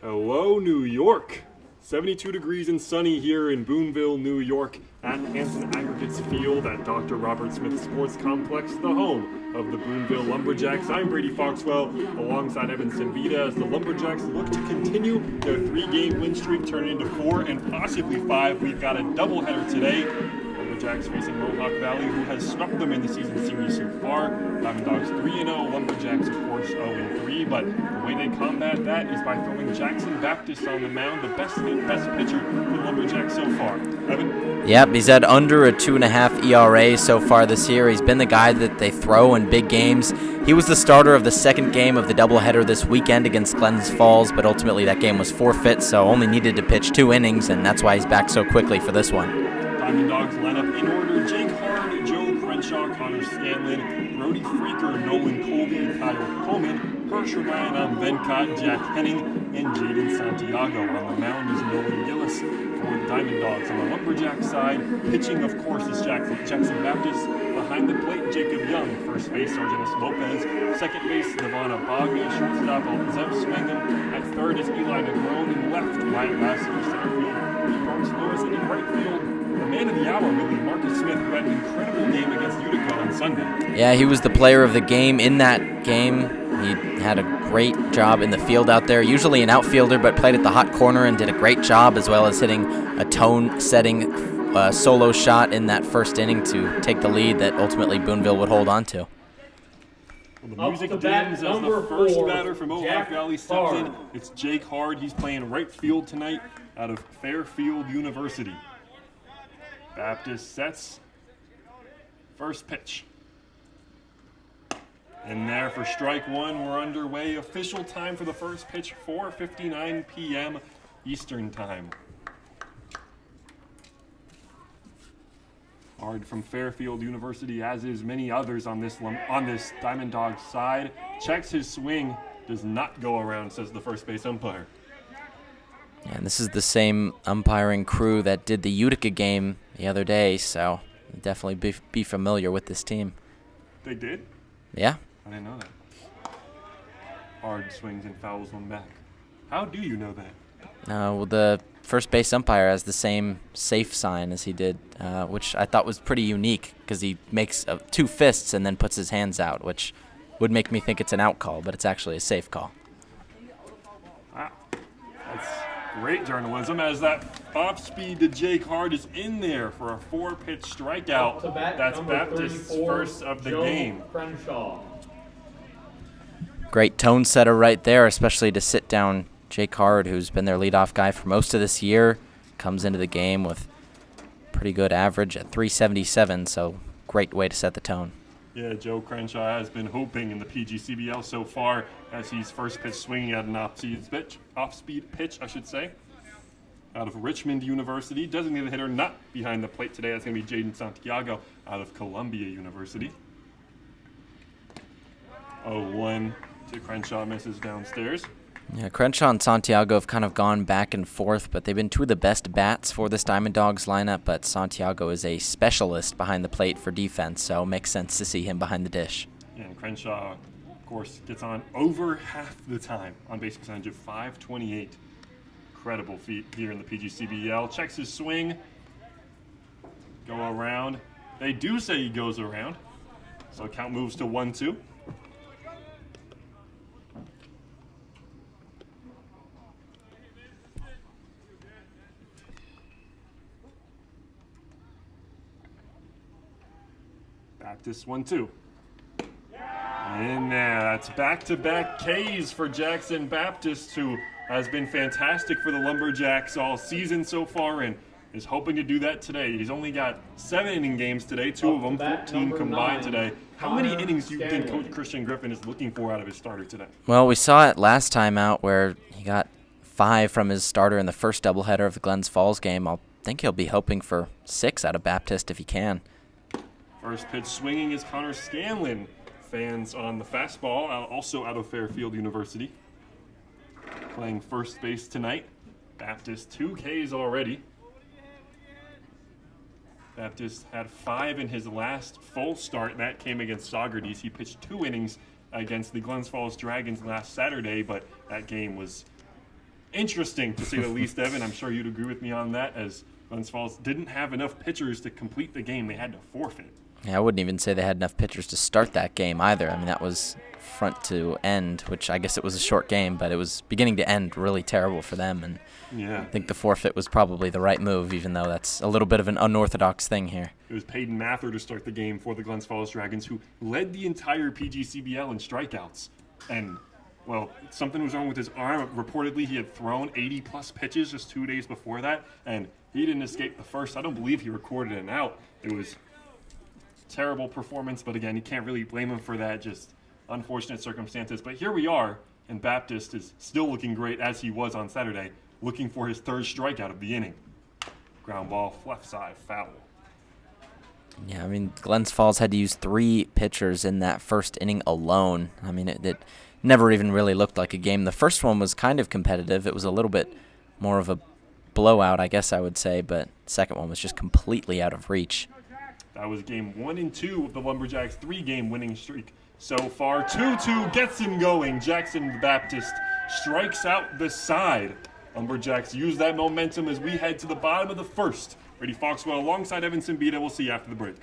Hello, New York. 72 degrees and sunny here in Boonville, New York at Hanson Aggregates Field at Dr. Robert Smith Sports Complex, the home of the Boonville Lumberjacks. I'm Brady Foxwell alongside Evanston Vita as the Lumberjacks look to continue their 3-game win streak, turning into 4 and possibly 5. We've got a doubleheader today. Lumberjacks facing Mohawk Valley, who has snubbed them in the season series so far. Dawgs 3-0, Lumberjacks of course 0-3, but the way they combat that is by throwing Jackson Baptist on the mound, the best pitcher for the Lumberjacks so far. Evan? Yep, he's had under a 2.5 ERA so far this year. He's been the guy that they throw in big games. He was the starter of the second game of the doubleheader this weekend against Glens Falls, but ultimately that game was forfeit, so only needed to pitch 2 innings, and that's why he's back so quickly for this one. Diamond Dawgs lineup in order: Jake Hard, Joe Crenshaw, Connor Scanlon, Brody Freaker, Nolan Colby, Kyle Coleman, Herschel Ryan, Venkat, Jack Henning, and Jaden Santiago. On the mound is Nolan Gillis for the Diamond Dawgs. On the Lumberjack side, pitching of course is Jackson Baptist. Behind the plate, Jacob Young. First base, Argenis Lopez. Second base, Nirvana Bogga. Shortstop, Zev Swingham. At third is Eli Negron. And left, Wyatt Lasser. Center field, Bronx Lewis. And in right field, the man of the hour, really, Marcus Smith, who had an incredible game against Utica on Sunday. Yeah, he was the player of the game in that game. He had a great job in the field out there, usually an outfielder, but played at the hot corner and did a great job, as well as hitting a tone-setting solo shot in that first inning to take the lead that ultimately Boonville would hold on to. Well, the music dims as the first batter from Mohawk Valley steps in. It's Jake Hard. He's playing right field tonight out of Fairfield University. Baptist sets. First pitch. And there for strike one, we're underway. Official time for the first pitch, 4:59 p.m. Eastern time. Hard from Fairfield University, as is many others on this Diamond Dawgs side. Checks his swing, does not go around, says the first base umpire. Yeah, and this is the same umpiring crew that did the Utica game the other day, so definitely be familiar with this team. They did? Yeah. I didn't know that. Hard swings and fouls one back. How do you know that? Well, the first base umpire has the same safe sign as he did, which I thought was pretty unique because he makes 2 fists and then puts his hands out, which would make me think it's an out call, but it's actually a safe call. Wow. That's great journalism, as that off-speed to Jake Hard is in there for a 4-pitch strikeout. That's Baptist's first of the game. Crenshaw. Great tone setter right there, especially to sit down Jake Hard, who's been their leadoff guy for most of this year. Comes into the game with pretty good average at 377, so great way to set the tone. Yeah, Joe Crenshaw has been hoping in the PGCBL so far as he's first pitch swinging at an off-speed pitch, I should say. Out of Richmond University, designated hitter not behind the plate today. That's going to be Jaden Santiago out of Columbia University. 0-1 to Crenshaw, misses downstairs. Yeah, Crenshaw and Santiago have kind of gone back and forth, but they've been 2 of the best bats for this Diamond Dawgs lineup, but Santiago is a specialist behind the plate for defense, so it makes sense to see him behind the dish. Yeah, and Crenshaw, of course, gets on over half the time, on base percentage of .528. Incredible feat here in the PGCBL. Checks his swing. Go around. They do say he goes around, so count moves to 1-2. Baptist 1-2. In there, that's back-to-back Ks for Jackson Baptist, who has been fantastic for the Lumberjacks all season so far and is hoping to do that today. He's only got 7 inning games today, 2 of them, 14 combined today. How many innings do you think Coach Christian Griffin is looking for out of his starter today? Well, we saw it last time out where he got 5 from his starter in the first doubleheader of the Glens Falls game. I think he'll be hoping for 6 out of Baptist if he can. First pitch swinging is Connor Scanlon. Fans on the fastball, also out of Fairfield University. Playing first base tonight. Baptist 2 Ks already. Baptist had 5 in his last full start. That came against Saugerties. He pitched 2 innings against the Glens Falls Dragons last Saturday, but that game was interesting, to say the least, Evan. I'm sure you'd agree with me on that, as Glens Falls didn't have enough pitchers to complete the game. They had to forfeit. Yeah, I wouldn't even say they had enough pitchers to start that game either. I mean, that was front to end, which I guess it was a short game, but it was beginning to end really terrible for them. And yeah. I think the forfeit was probably the right move, even though that's a little bit of an unorthodox thing here. It was Peyton Mather to start the game for the Glens Falls Dragons, who led the entire PGCBL in strikeouts. And, well, something was wrong with his arm. Reportedly, he had thrown 80-plus pitches just 2 days before that, and he didn't escape the first. I don't believe he recorded an out. It was terrible performance, but again, you can't really blame him for that, just unfortunate circumstances. But here we are, and Baptist is still looking great, as he was on Saturday, looking for his third strikeout of the inning. Ground ball, left side, foul. Yeah, I mean, Glens Falls had to use 3 pitchers in that first inning alone. I mean, it never even really looked like a game. The first one was kind of competitive. It was a little bit more of a blowout, I guess I would say, but the second one was just completely out of reach. That was game 1 and 2 of the Lumberjacks' 3-game winning streak. So far, 2-2 gets him going. Jackson Baptist strikes out the side. Lumberjacks use that momentum as we head to the bottom of the first. Brady Foxwell alongside Evanson Beta. We'll see you after the break.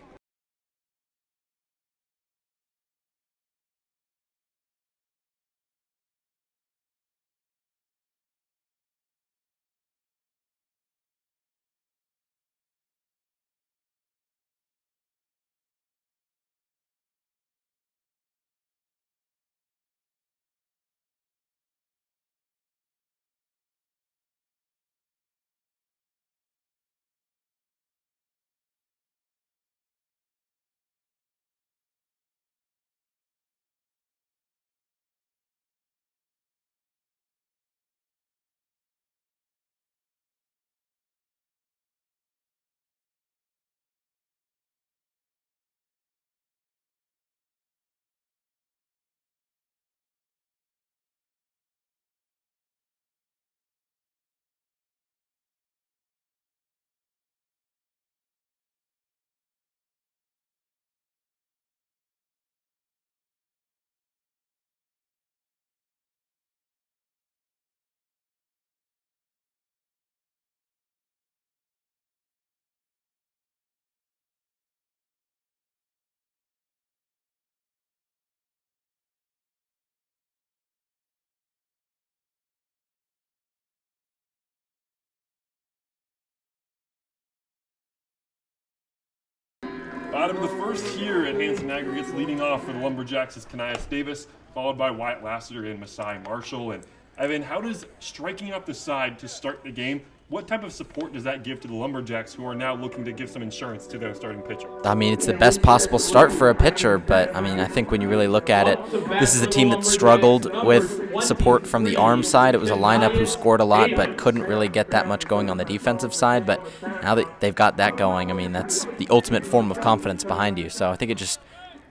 Bottom of the first here at Hanson Aggregates. Leading off for the Lumberjacks is Kanias Davis, followed by Wyatt Lassiter and Masai Marshall. And Evan, how does striking up the side to start the game, what type of support does that give to the Lumberjacks, who are now looking to give some insurance to their starting pitcher? I mean, it's the best possible start for a pitcher, but I mean, I think when you really look at it, this is a team that struggled with support from the arm side. It was a lineup who scored a lot but couldn't really get that much going on the defensive side. But now that they've got that going, I mean, that's the ultimate form of confidence behind you. So I think it just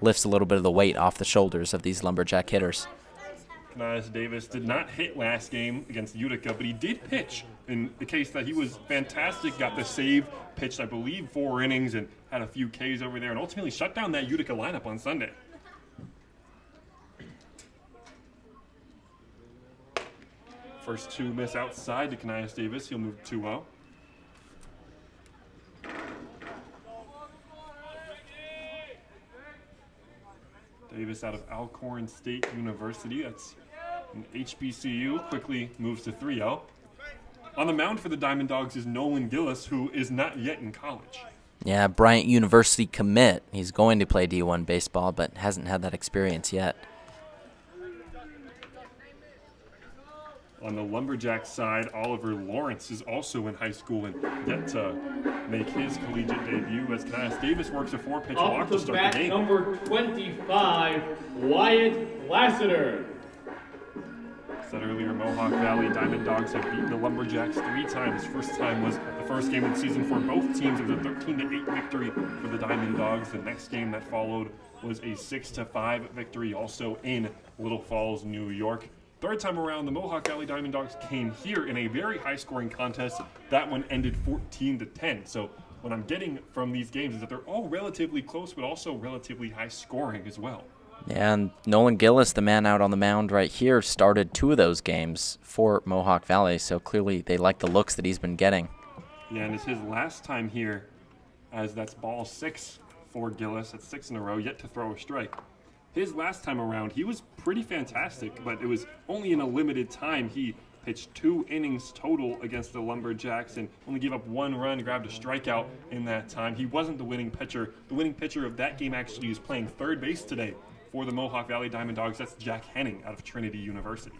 lifts a little bit of the weight off the shoulders of these Lumberjack hitters. Kanias Davis did not hit last game against Utica, but he did pitch in the case that he was fantastic, got the save, pitched, I believe, 4 innings and had a few Ks over there, and ultimately shut down that Utica lineup on Sunday. First 2 miss outside to Kanias Davis. He'll move 2-0. Davis out of Alcorn State University. That's an HBCU. Quickly moves to 3-0. On the mound for the Diamond Dogs is Nolan Gillis, who is not yet in college. Yeah, Bryant University commit. He's going to play D1 baseball, but hasn't had that experience yet. On the Lumberjack side, Oliver Lawrence is also in high school and yet to make his collegiate debut as Kanias Davis works a 4-pitch walk to start the game. Number 25, Wyatt Lassiter. Said earlier, Mohawk Valley Diamond Dogs have beaten the Lumberjacks 3 times. First time was the first game of the season for both teams. It was a 13-8 victory for the Diamond Dogs. The next game that followed was a 6-5 victory, also in Little Falls, New York. Third time around, the Mohawk Valley Diamond Dogs came here in a very high-scoring contest. That one ended 14-10. So what I'm getting from these games is that they're all relatively close, but also relatively high-scoring as well. Yeah, and Nolan Gillis, the man out on the mound right here, started 2 of those games for Mohawk Valley, so clearly they like the looks that he's been getting. Yeah, and it's his last time here, as that's ball 6 for Gillis. That's 6 in a row, yet to throw a strike. His last time around, he was pretty fantastic, but it was only in a limited time. He pitched 2 innings total against the Lumberjacks and only gave up 1 run, grabbed a strikeout in that time. He wasn't the winning pitcher. The winning pitcher of that game actually is playing third base today for the Mohawk Valley Diamond Dogs. That's Jack Henning out of Trinity University.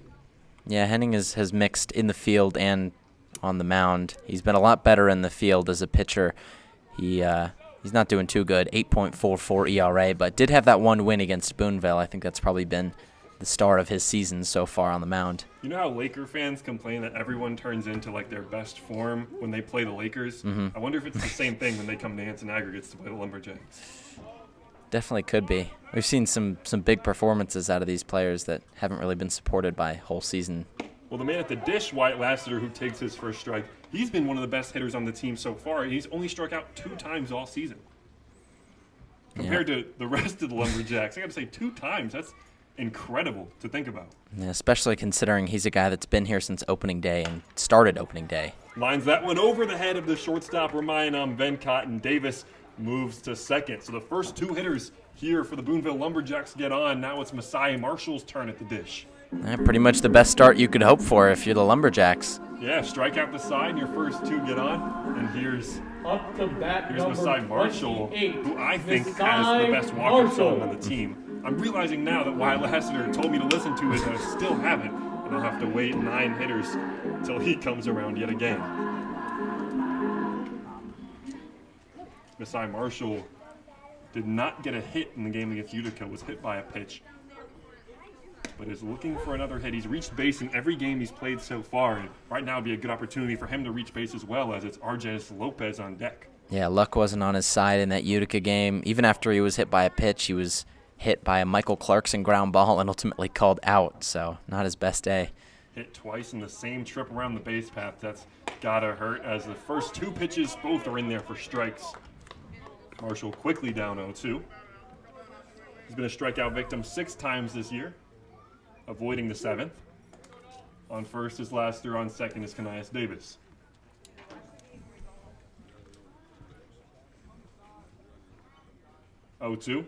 Yeah, Henning has mixed in the field and on the mound. He's been a lot better in the field as a pitcher. He's not doing too good, 8.44 ERA, but did have that 1 win against Boonville. I think that's probably been the star of his season so far on the mound. You know how Laker fans complain that everyone turns into like their best form when they play the Lakers? I wonder if it's the same thing when they come to Hanson Aggregates to play the Lumberjacks. Definitely could be. We've seen some big performances out of these players that haven't really been supported by whole season. Well, the man at the dish, Wyatt Lassiter, who takes his first strike, he's been one of the best hitters on the team so far. He's only struck out 2 times all season. Compared to the rest of the Lumberjacks, I got to say 2 times. That's incredible to think about. Yeah, especially considering he's a guy that's been here since opening day and started opening day. Lines that one over the head of the shortstop, Ramayana Venkat, and Davis moves to second. So the first 2 hitters here for the Boonville Lumberjacks get on. Now it's Messiah Marshall's turn at the dish. Pretty much the best start you could hope for if you're the Lumberjacks. Yeah, strike out the side, and your first 2 get on. And here's Messiah Marshall, who I think has the best walk-up song on the team. I'm realizing now that Wyatt Lassiter told me to listen to it, and I still haven't. And I'll have to wait 9 hitters until he comes around yet again. Messiah Marshall did not get a hit in the game against Utica, was hit by a pitch, but is looking for another hit. He's reached base in every game he's played so far, and right now would be a good opportunity for him to reach base as well, as it's Argenis Lopez on deck. Yeah, luck wasn't on his side in that Utica game. Even after he was hit by a pitch, he was hit by a Michael Clarkson ground ball and ultimately called out, so not his best day. Hit twice in the same trip around the base path. That's gotta hurt, as the first 2 pitches both are in there for strikes. Marshall quickly down 0-2. He's been a strikeout victim 6 times this year, avoiding the 7th. On first is Lassiter, on second is Kanias Davis. Oh, 2.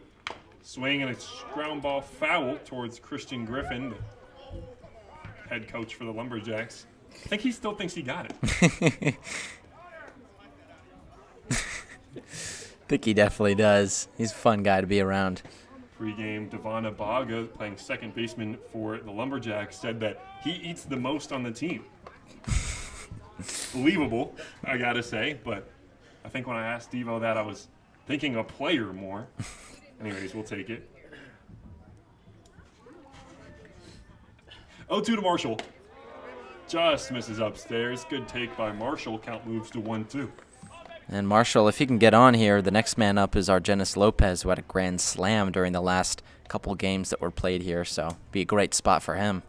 Swing and a ground ball foul towards Christian Griffin, the head coach for the Lumberjacks. I think he still thinks he got it. I think he definitely does. He's a fun guy to be around. Pre-game, Devonna Baga, playing second baseman for the Lumberjacks, said that he eats the most on the team. Believable, I gotta say, but I think when I asked Devo that, I was thinking a player more. Anyways, we'll take it. 0-2 to Marshall. Just misses upstairs. Good take by Marshall. Count moves to 1-2. And Marshall, if he can get on here, the next man up is Argenis Lopez, who had a grand slam during the last couple games that were played here, so be a great spot for him.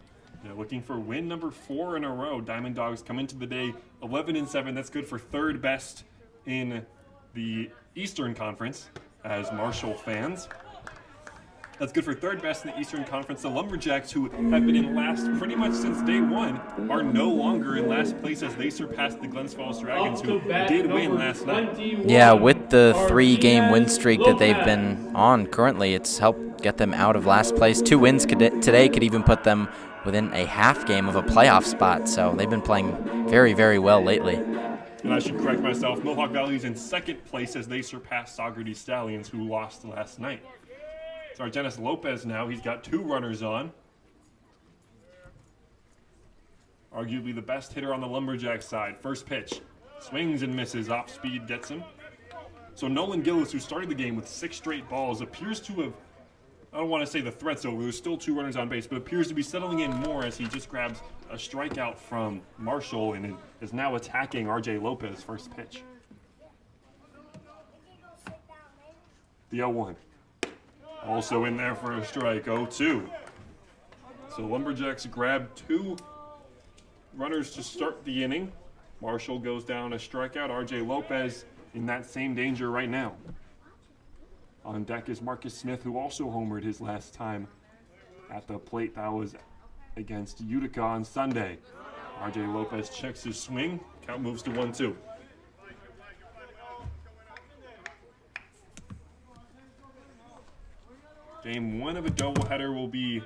Yeah, looking for win number 4 in a row. Diamond Dogs come into the day 11-7. That's good for 3rd best in the Eastern Conference as Marshall fans. That's good for 3rd best in the Eastern Conference. The Lumberjacks, who have been in last pretty much since day 1, are no longer in last place as they surpassed the Glens Falls Dragons, who did win last night. Yeah, with the 3-game win streak that they've been on currently, it's helped get them out of last place. 2 wins today could even put them within a half game of a playoff spot, so they've been playing very, very well lately. And I should correct myself, Mohawk Valley is in 2nd place as they surpassed Saugerty Stallions, who lost last night. It's Argenis Lopez now. He's got 2 runners on. Arguably the best hitter on the Lumberjack side. First pitch. Swings and misses. Off speed gets him. So Nolan Gillis, who started the game with 6 straight balls, appears to have, I don't want to say the threat's over. There's still 2 runners on base, but appears to be settling in more as he just grabs a strikeout from Marshall and is now attacking RJ Lopez first pitch. The 0-1. Also in there for a strike, 0-2. So Lumberjacks grab 2 runners to start the inning. Marshall goes down a strikeout. RJ Lopez in that same danger right now. On deck is Marcus Smith, who also homered his last time at the plate. That was against Utica on Sunday. RJ Lopez checks his swing. Count moves to 1-2. Game 1 of a doubleheader will be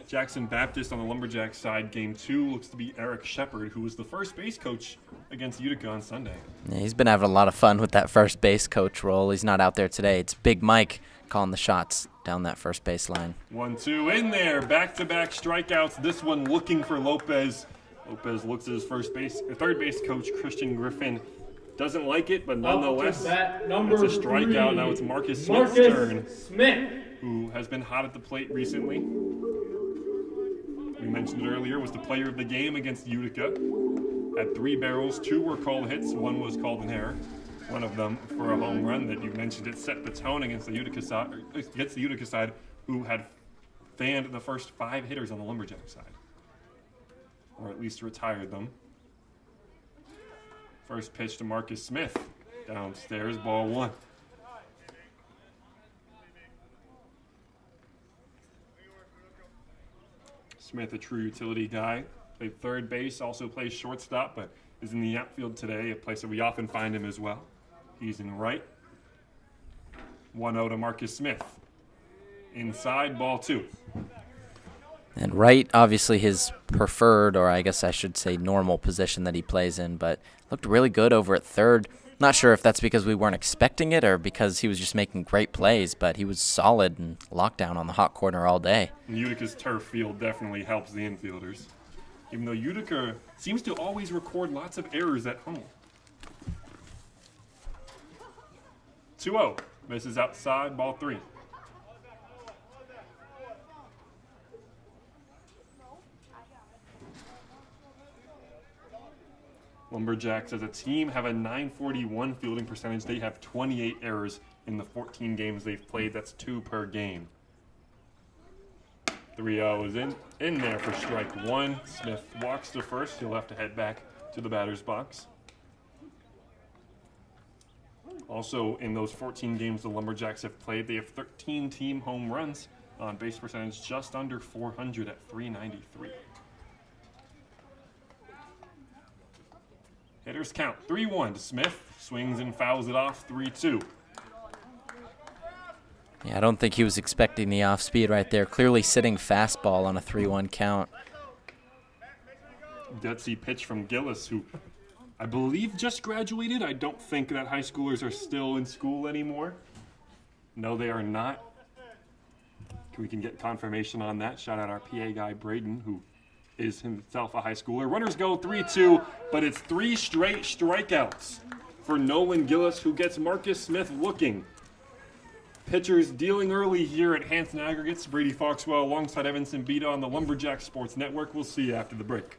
Jackson Baptist on the Lumberjacks side. Game 2 looks to be Eric Shepard, who was the first base coach against Utica on Sunday. Yeah, he's been having a lot of fun with that first base coach role. He's not out there today. It's Big Mike calling the shots down that first base line. 1-2 in there. Back-to-back strikeouts. This one looking for Lopez. Lopez looks at his third base coach, Christian Griffin. Doesn't like it, but nonetheless, it's a strikeout. Now it's Marcus Smith's turn, who has been hot at the plate recently. We mentioned it earlier, was the player of the game against Utica. Had 3 barrels, 2 were called hits, 1 was called an error. One of them for a home run that you mentioned. It set the tone against the Utica side, who had fanned the first 5 hitters on the Lumberjack side, or at least retired them. First pitch to Marcus Smith, downstairs, ball 1. Smith, a true utility guy, played third base, also plays shortstop, but is in the outfield today, a place that we often find him as well. He's in right. 1-0 to Marcus Smith. Inside, ball 2. And right, obviously his preferred, or I guess I should say normal position that he plays in, but looked really good over at third. Not sure if that's because we weren't expecting it or because he was just making great plays, but he was solid and lockdown on the hot corner all day. And Utica's turf field definitely helps the infielders, even though Utica seems to always record lots of errors at home. 2-0, misses outside, ball 3. Lumberjacks as a team have a .941 fielding percentage. They have 28 errors in the 14 games they've played. That's 2 per game. 3-0 is in there for strike 1. Smith walks to first. He'll have to head back to the batter's box. Also, in those 14 games the Lumberjacks have played, they have 13 team home runs. On base percentage just under 400 at .393. Hitters count 3-1 to Smith. Swings and fouls it off 3-2. Yeah, I don't think he was expecting the off speed right there. Clearly sitting fastball on a 3-1 count. Gutsy pitch from Gillis, who I believe just graduated. I don't think that high schoolers are still in school anymore. No, they are not. We can get confirmation on that. Shout out our PA guy, Braden, who is himself a high schooler. Runners go 3-2, but it's 3 straight strikeouts for Nolan Gillis, who gets Marcus Smith looking. Pitchers dealing early here at Hanson Aggregates. Brady Foxwell alongside Evanson Beta on the Lumberjack Sports Network. We'll see you after the break.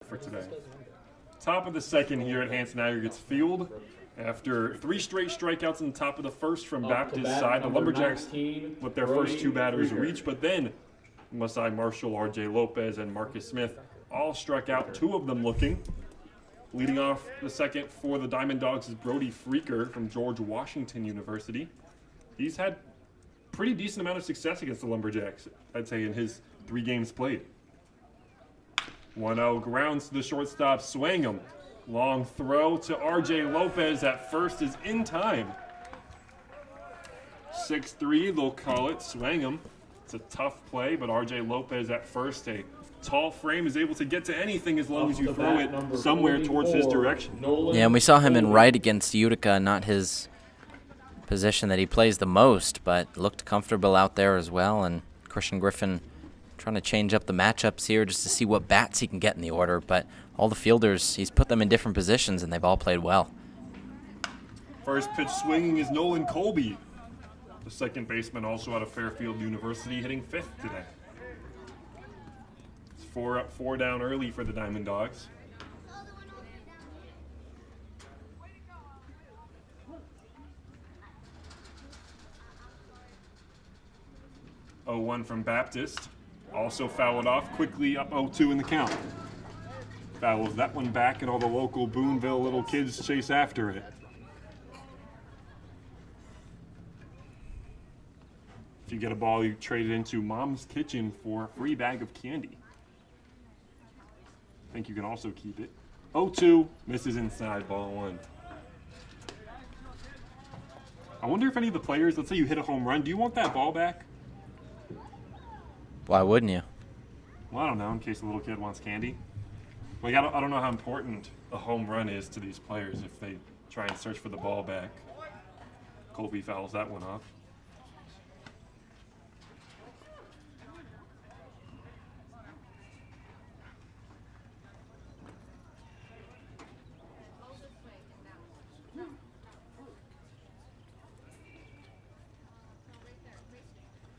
For today. Top of the second here at Hanson Aggregates Field. After 3 straight strikeouts in the top of the first from Baptist side, the Lumberjacks let their first 2 batters reach, but then Masai Marshall, RJ Lopez, and Marcus Smith all struck out, 2 of them looking. Leading off the second for the Diamond Dogs is Brody Freaker from George Washington University. He's had pretty decent amount of success against the Lumberjacks, I'd say, in his 3 games played. 1-0 grounds to the shortstop, Swangam. Long throw to RJ Lopez at first is in time. 6-3, they'll call it. Swangam. It's a tough play, but RJ Lopez at first, a tall frame, is able to get to anything as long as you throw it somewhere towards his direction. Yeah, and we saw him in right against Utica, not his position that he plays the most, but looked comfortable out there as well. And Christian Griffin trying to change up the matchups here just to see what bats he can get in the order. But all the fielders, he's put them in different positions, and they've all played well. First pitch swinging is Nolan Colby, the second baseman, also out of Fairfield University, hitting 5th today. It's 4 up, 4 down early for the Diamond Dogs. Oh, 1 from Baptist. Also fouled off, quickly up 0-2 in the count. Fouls that one back, and all the local Boonville little kids chase after it. If you get a ball, you trade it into Mom's Kitchen for a free bag of candy. I think you can also keep it. 0-2, misses inside, ball 1. I wonder if any of the players, let's say you hit a home run, do you want that ball back? Why wouldn't you? Well, I don't know, in case a little kid wants candy. Like, I don't know how important a home run is to these players if they try and search for the ball back. Colby fouls that one off.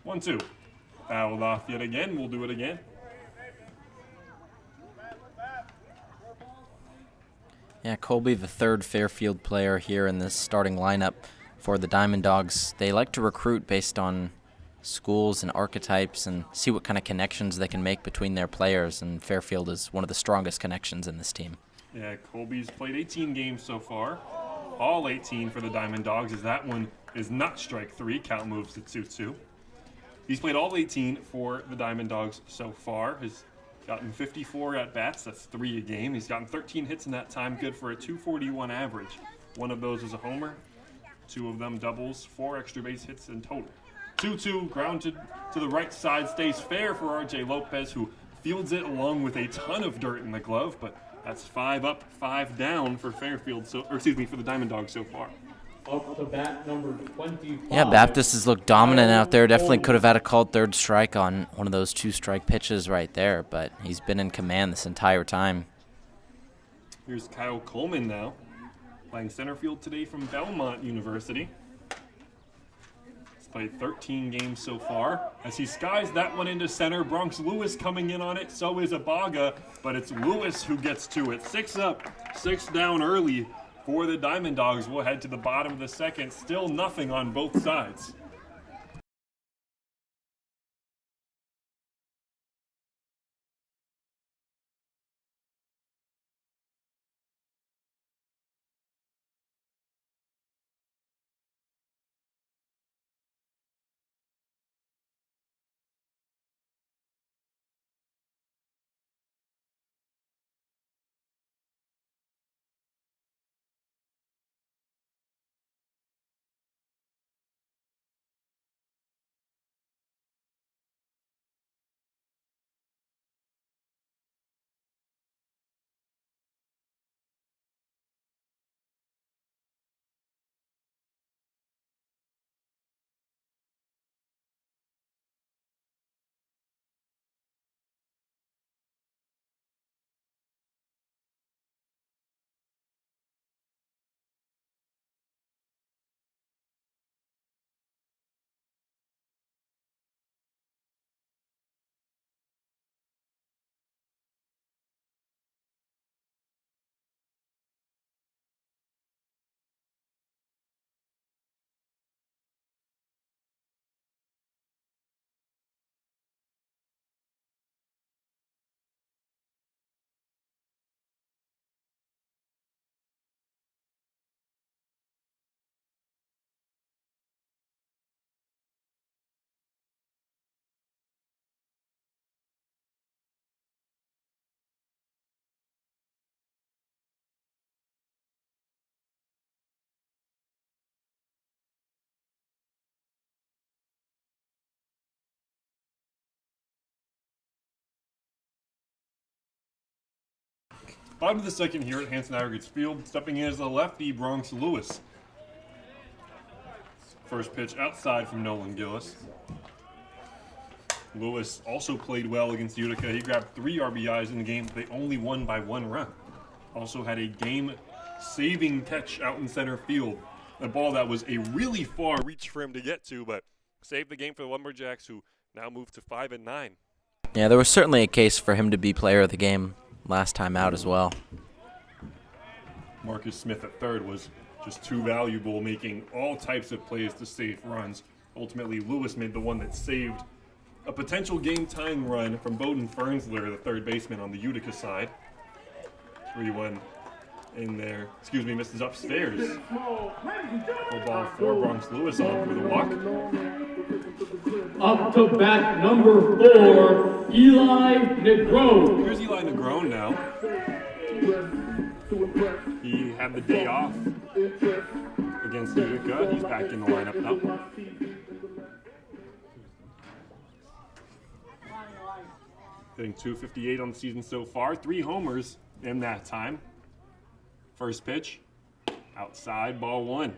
One, 2. Fouled off yet again. We'll do it again. Yeah, Colby, the 3rd Fairfield player here in this starting lineup for the Diamond Dogs. They like to recruit based on schools and archetypes and see what kind of connections they can make between their players, and Fairfield is one of the strongest connections in this team. Yeah, Colby's played 18 games so far. All 18 for the Diamond Dogs, as that one is not strike 3. Count moves to 2-2. He's played all 18 for the Diamond Dogs so far. Has gotten 54 at-bats. That's 3 a game. He's gotten 13 hits in that time, good for a .241 average. 1 of those was a homer. 2 of them doubles. 4 extra base hits in total. 2-2, grounded to the right side. Stays fair for RJ Lopez, who fields it along with a ton of dirt in the glove, but that's 5 up, 5 down for Fairfield, for the Diamond Dogs so far. Up to bat number 25. Yeah, Baptist has looked dominant out there. Definitely could have had a called 3rd strike on one of those 2-strike pitches right there, but he's been in command this entire time. Here's Kyle Coleman now, playing center field today from Belmont University. He's played 13 games so far. As he skies that one into center, Bronx Lewis coming in on it, so is Abaga, but it's Lewis who gets to it. 6 up, 6 down early for the Diamond Dogs. We'll head to the bottom of the second. Still nothing on both sides. Bottom of the second here at Hanson Aggregates Field. Stepping in as the lefty, Bronx Lewis. First pitch outside from Nolan Gillis. Lewis also played well against Utica. He grabbed 3 RBIs in the game. They only won by 1 run. Also had a game-saving catch out in center field. A ball that was a really far reach for him to get to, but saved the game for the Lumberjacks, who now move to 5-9. Yeah, there was certainly a case for him to be player of the game last time out as well. Marcus Smith at third was just too valuable, making all types of plays to save runs. Ultimately, Lewis made the one that saved a potential game-tying run from Bowden Fernsler, the third baseman on the Utica side. 3-1 in there. Excuse me, misses upstairs. Full ball for Bronx Lewis on for the walk. Up to bat number 4, Eli Negron. Here's Eli Negron now. He had the day off against Utica. He's back in the lineup now. Hitting .258 on the season so far. 3 homers in that time. First pitch, outside, ball 1.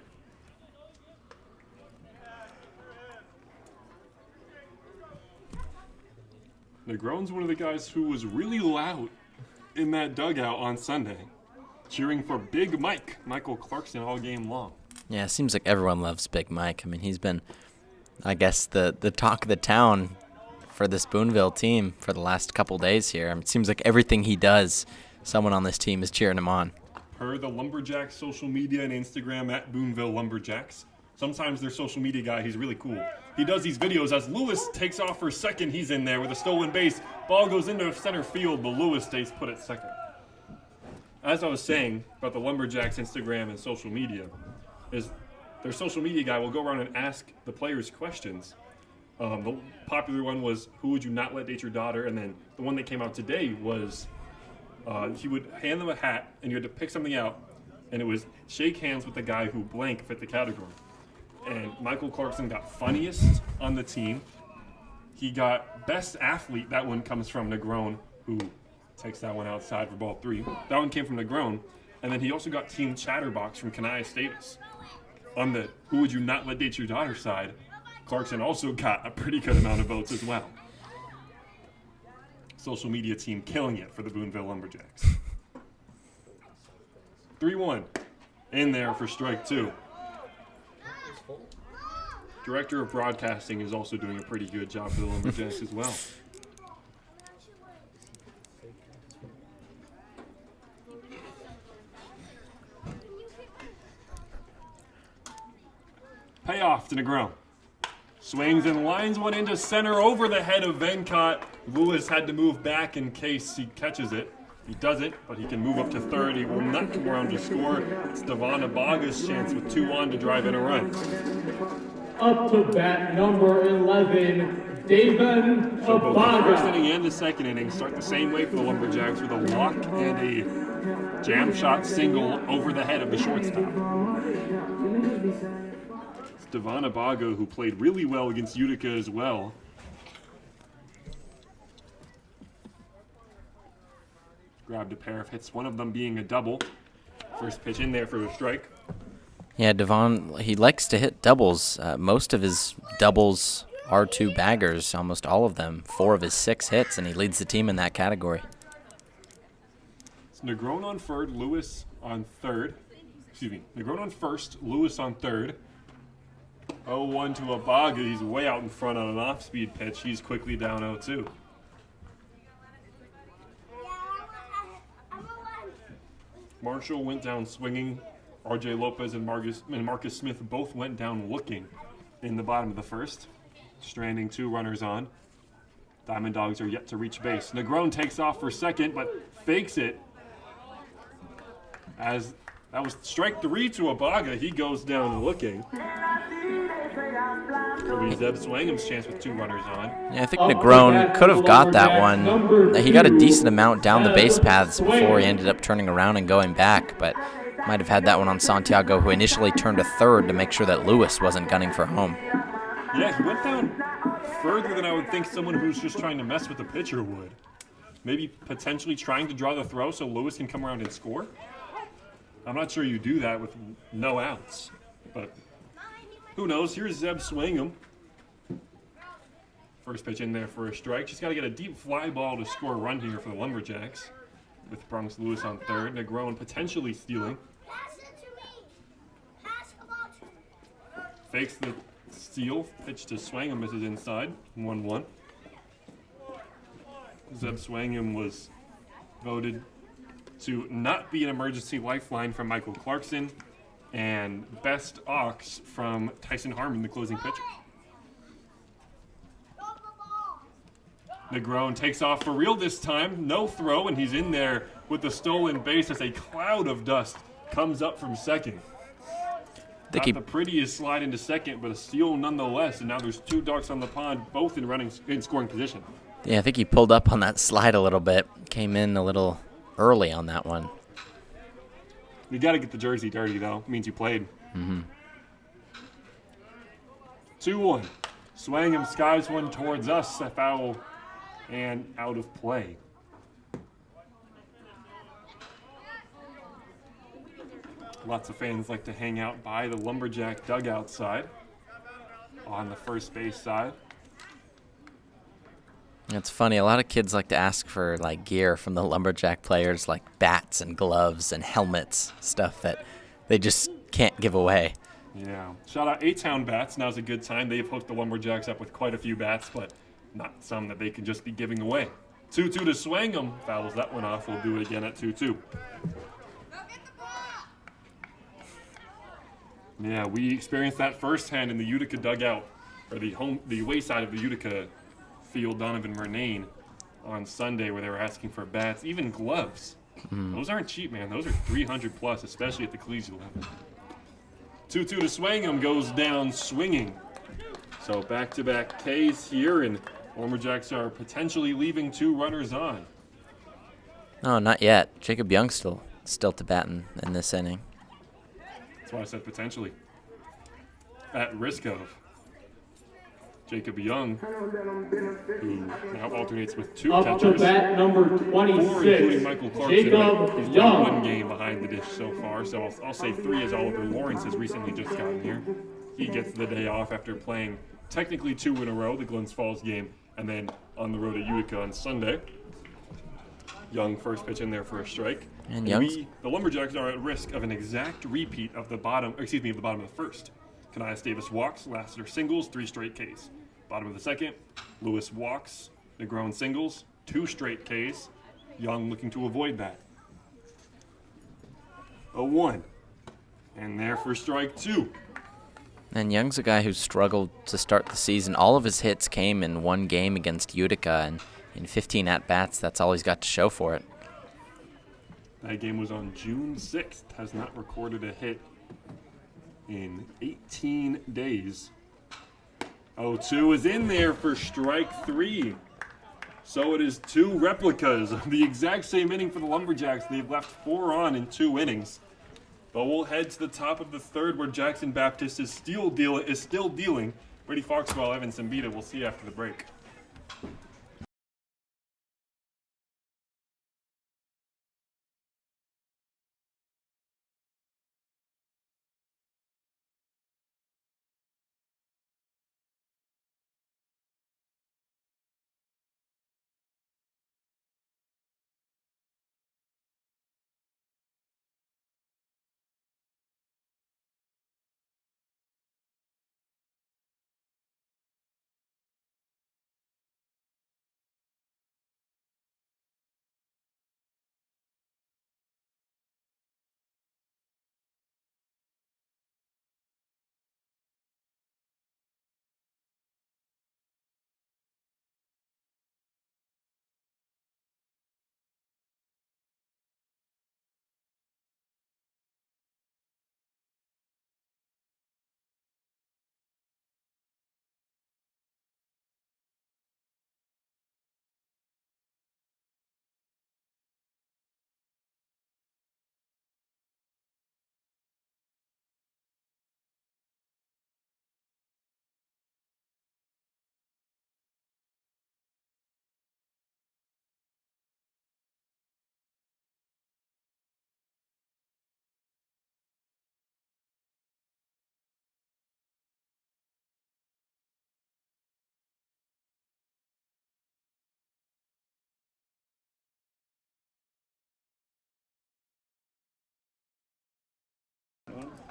Negron's one of the guys who was really loud in that dugout on Sunday, cheering for Big Mike, Michael Clarkson, all game long. Yeah, it seems like everyone loves Big Mike. I mean, he's been, I guess, the talk of the town for this Boonville team for the last couple days here. I mean, it seems like everything he does, someone on this team is cheering him on. Per the Lumberjacks social media and Instagram at Boonville Lumberjacks. Sometimes their social media guy, he's really cool. He does these videos as Lewis takes off for second. He's in there with a stolen base. Ball goes into center field, but Lewis stays put at second. As I was saying about the Lumberjacks Instagram and social media, is their social media guy will go around and ask the players questions. The popular one was, who would you not let date your daughter? And then the one that came out today was, he would hand them a hat, and you had to pick something out, and it was shake hands with the guy who blank fit the category. And Michael Clarkson got funniest on the team. He got best athlete. That one comes from Negron, who takes that one outside for ball 3. That one came from Negron. And then he also got team chatterbox from Kanaya Status. On the who would you not let date your daughter side, Clarkson also got a pretty good amount of votes as well. Social media team killing it for the Boonville Lumberjacks. 3-1 in there for strike 2. Director of Broadcasting is also doing a pretty good job for the Lumberjacks as well. Payoff to Negron. Swings and lines one into center over the head of Venkat. Lewis had to move back in case he catches it. He doesn't, but he can move up to third. He will not come around to score. It's Devon Abaga's chance with 2 on to drive in a run. Up to bat number 11, David So both the first Abaga. inning and the second inning start the same way for the Lumberjacks with a walk and a jam shot single over the head of the shortstop. It's Devon Abaga, who played really well against Utica as well. Grabbed a pair of hits, one of them being a double. First pitch in there for a strike. Yeah, Devon, he likes to hit doubles. Most of his doubles are 2 baggers, almost all of them. 4 of his 6 hits, and he leads the team in that category. It's Negron on third, Lewis on third. Excuse me, Negron on first, Lewis on third. 0-1 to Abaga. He's way out in front on an off-speed pitch. He's quickly down 0-2. Marshall went down swinging. R.J. Lopez and Marcus Smith both went down looking in the bottom of the first, stranding 2 runners on. Diamond Dogs are yet to reach base. Negron takes off for second, but fakes it. As that was strike 3 to Abaga, he goes down looking. It'll be Zeb Swangham's chance with 2 runners on. Yeah, I think Negron could have got that one. He got a decent amount down the base paths before he ended up turning around and going back, but might have had that one on Santiago, who initially turned to third to make sure that Lewis wasn't gunning for home. Yeah, he went down further than I would think someone who's just trying to mess with the pitcher would. maybe potentially trying to draw the throw so Lewis can come around and score. I'm not sure you do that with no outs, but who knows? Here's Zeb Swingham. First pitch in there for a strike. Just got to get a deep fly ball to score a run here for the Lumberjacks. With Bronx Lewis on third, Negron potentially stealing. Fakes the steal, pitch to Swingham, misses inside, 1-1. Zeb Swingham was voted to not be an emergency lifeline from Michael Clarkson, and best ox from Tyson Harmon, the closing pitcher. Negron takes off for real this time, no throw, and he's in there with the stolen base as a cloud of dust comes up from second. Not the prettiest slide into second, but a steal nonetheless, and now there's two Dawgs on the pond, both in scoring position. Yeah, I think he pulled up on that slide a little bit, came in a little early on that one. You got to get the jersey dirty, though. It means you played. 2-1. Swingham skies one towards us, a foul and out of play. Lots of fans like to hang out by the Lumberjack dugout side on the first base side. It's funny, a lot of kids like to ask for like gear from the Lumberjack players, like bats and gloves and helmets, stuff that they just can't give away. Yeah. Shout out A-Town Bats. Now's a good time. They've hooked the Lumberjacks up with quite a few bats, but not some that they can just be giving away. 2-2 to Swingham. Fouls that one off. We'll do it again at 2-2. Yeah, we experienced that firsthand in the Utica dugout, or the away side of the Utica field, Donovan Murnane, on Sunday, where they were asking for bats, even gloves. Those aren't cheap, man. Those are 300 plus, especially at the collegiate level. 2-2 to Swingham goes down swinging. So back-to-back Ks here, and Lumberjacks are potentially leaving two runners on. No, not yet. Jacob Young still to bat in this inning. That's why I said potentially. At risk of Jacob Young, who now alternates with two Up catchers. to bat number Four, including 26, Michael Clarkson. Jacob He's done Young. one game behind the dish so far, so I'll say three, as Oliver Lawrence has recently just gotten here. He gets the day off after playing technically two in a row, the Glens Falls game, and then on the road at Utica on Sunday. Young first pitch in there for a strike. And the Lumberjacks are at risk of an exact repeat of the bottom of the first. Kanias Davis walks, Lassiter singles, 3 straight Ks. Bottom of the second, Lewis walks, Negron singles, 2 straight Ks. Young looking to avoid that. 0-1. And there for strike 2. And Young's a guy who struggled to start the season. All of his hits came in one game against Utica, and in 15 at-bats, that's all he's got to show for it. That game was on June 6th. Has not recorded a hit in 18 days. 0-2 is in there for strike 3. So it is 2 replicas of the exact same inning for the Lumberjacks. They've left 4 on in 2 innings. But we'll head to the top of the third, where Jackson Baptist is still dealing. Brady Foxwell, Evan Sambita. We'll see you after the break.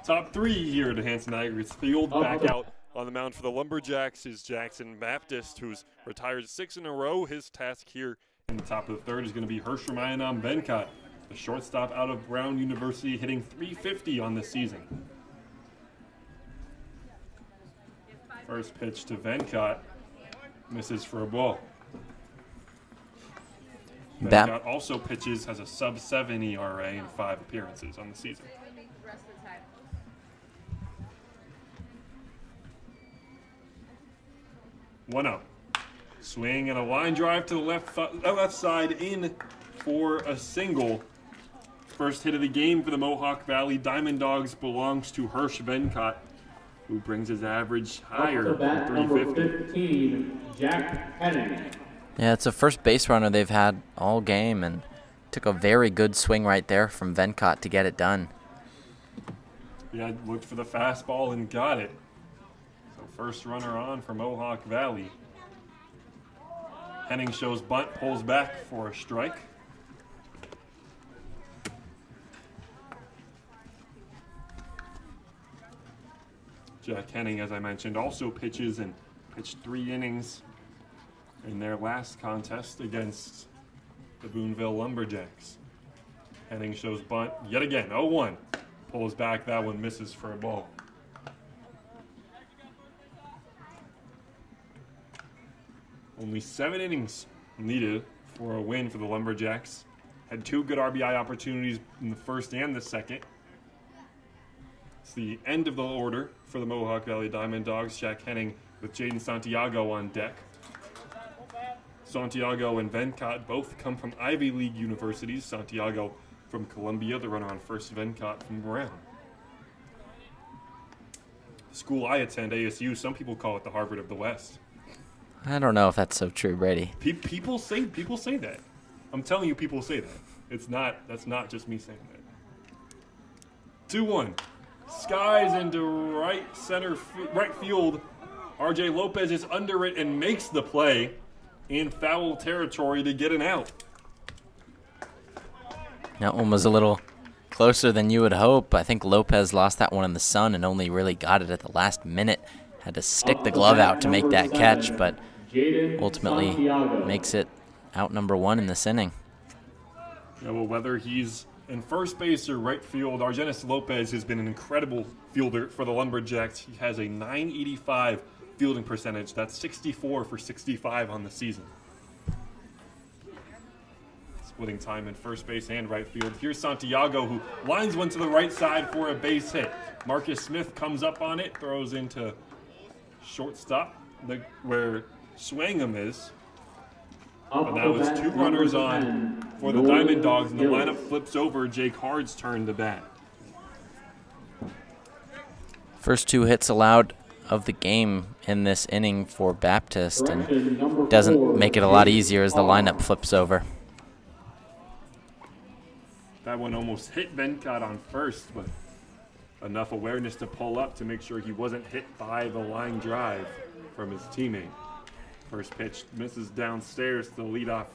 top three here at Hanson Aggregates Field. Back out on the mound for the Lumberjacks is Jackson Baptist, who's retired 6 in a row. His task here in the top of the third is going to be Hershramanam Venkat, the shortstop out of Brown University, hitting .350 on the season. First pitch to Venkat, misses for a ball. Venkat also pitches, has a sub-7 ERA in 5 appearances on the season. 1-0. Swing and a line drive to the left side in for a single. First hit of the game for the Mohawk Valley Diamond Dogs belongs to Hersh Venkat, who brings his average higher to Number 350. 15, Jack Henning. Yeah, it's the first base runner they've had all game, and took a very good swing right there from Venkat to get it done. Yeah, looked for the fastball and got it. So first runner on for Mohawk Valley. Henning shows bunt, pulls back for a strike. Jack Henning, as I mentioned, also pitches and pitched 3 innings in their last contest against the Boonville Lumberjacks. Henning shows bunt yet again, 0-1. Pulls back, that one misses for a ball. Only 7 innings needed for a win for the Lumberjacks. Had 2 good RBI opportunities in the first and the second. It's the end of the order for the Mohawk Valley Diamond Dogs. Jack Henning with Jaden Santiago on deck. Santiago and Venkat both come from Ivy League universities. Santiago from Columbia, the runner on first, Venkat from Brown. The school I attend, ASU, some people call it the Harvard of the West. I don't know if that's so true, Brady. People say that. I'm telling you, people say that. That's not just me saying that. 2-1. Skies into right field. RJ Lopez is under it and makes the play in foul territory to get an out. That one was a little closer than you would hope. I think Lopez lost that one in the sun and only really got it at the last minute. Had to stick the glove out to make that catch, but ultimately makes it out number 1 in this inning. Yeah, well, whether he's in first base or right field, Argenis Lopez has been an incredible fielder for the Lumberjacks. He has a .985 fielding percentage. That's 64 for 65 on the season. Splitting time in first base and right field. Here's Santiago, who lines one to the right side for a base hit. Marcus Smith comes up on it, throws into shortstop, where Swangam is. But that was 2 runners on for the Diamond Dogs, and the lineup flips over. Jake Hard's turn to bat. First 2 hits allowed of the game in this inning for Baptist, and doesn't make it a lot easier as the lineup flips over. That one almost hit Venkat on first, but enough awareness to pull up to make sure he wasn't hit by the line drive from his teammate. First pitch misses downstairs to lead off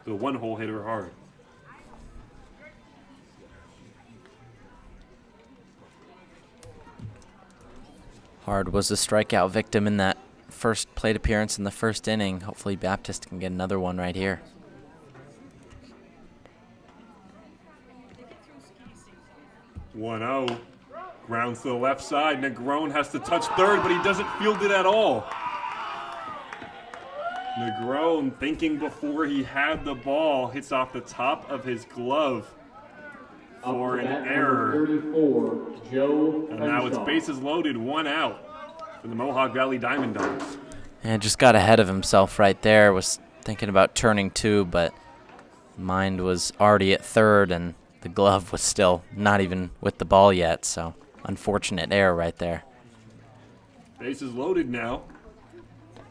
the one-hole hitter Hard. Hard was the strikeout victim in that first plate appearance in the first inning. Hopefully Baptist can get another one right here. .1-0. Grounds to the left side. Negron has to touch third, but he doesn't field it at all. Negron, thinking before he had the ball, hits off the top of his glove for an error. 34, Joe And now it's bases loaded, 1 out for the Mohawk Valley Diamond Dogs. And just got ahead of himself right there. Was thinking about turning 2, but mind was already at third, and the glove was still not even with the ball yet. So unfortunate error right there. Bases loaded now.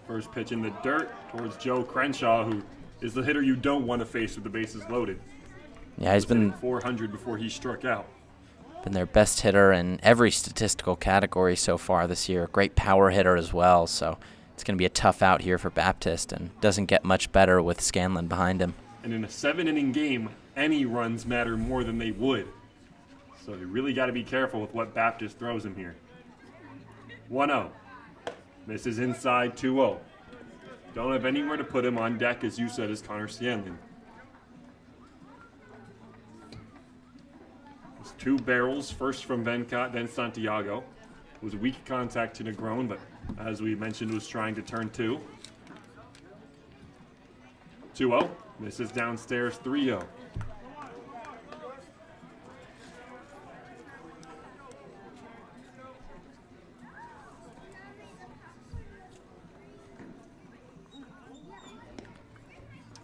First pitch in the dirt towards Joe Crenshaw, who is the hitter you don't want to face with the bases loaded. Yeah, he's been 400 before he struck out. Been their best hitter in every statistical category so far this year. Great power hitter as well, so it's going to be a tough out here for Baptist, and doesn't get much better with Scanlon behind him. And in a 7-inning game, any runs matter more than they would. So you really got to be careful with what Baptist throws him here. 1-0. Misses inside, 2-0. Don't have anywhere to put him on deck, as you said, as Connor Scanlon. There's 2 barrels, first from Venkat, then Santiago. It was weak contact to Negron, but as we mentioned, was trying to turn 2. 2-0. Misses downstairs, 3-0.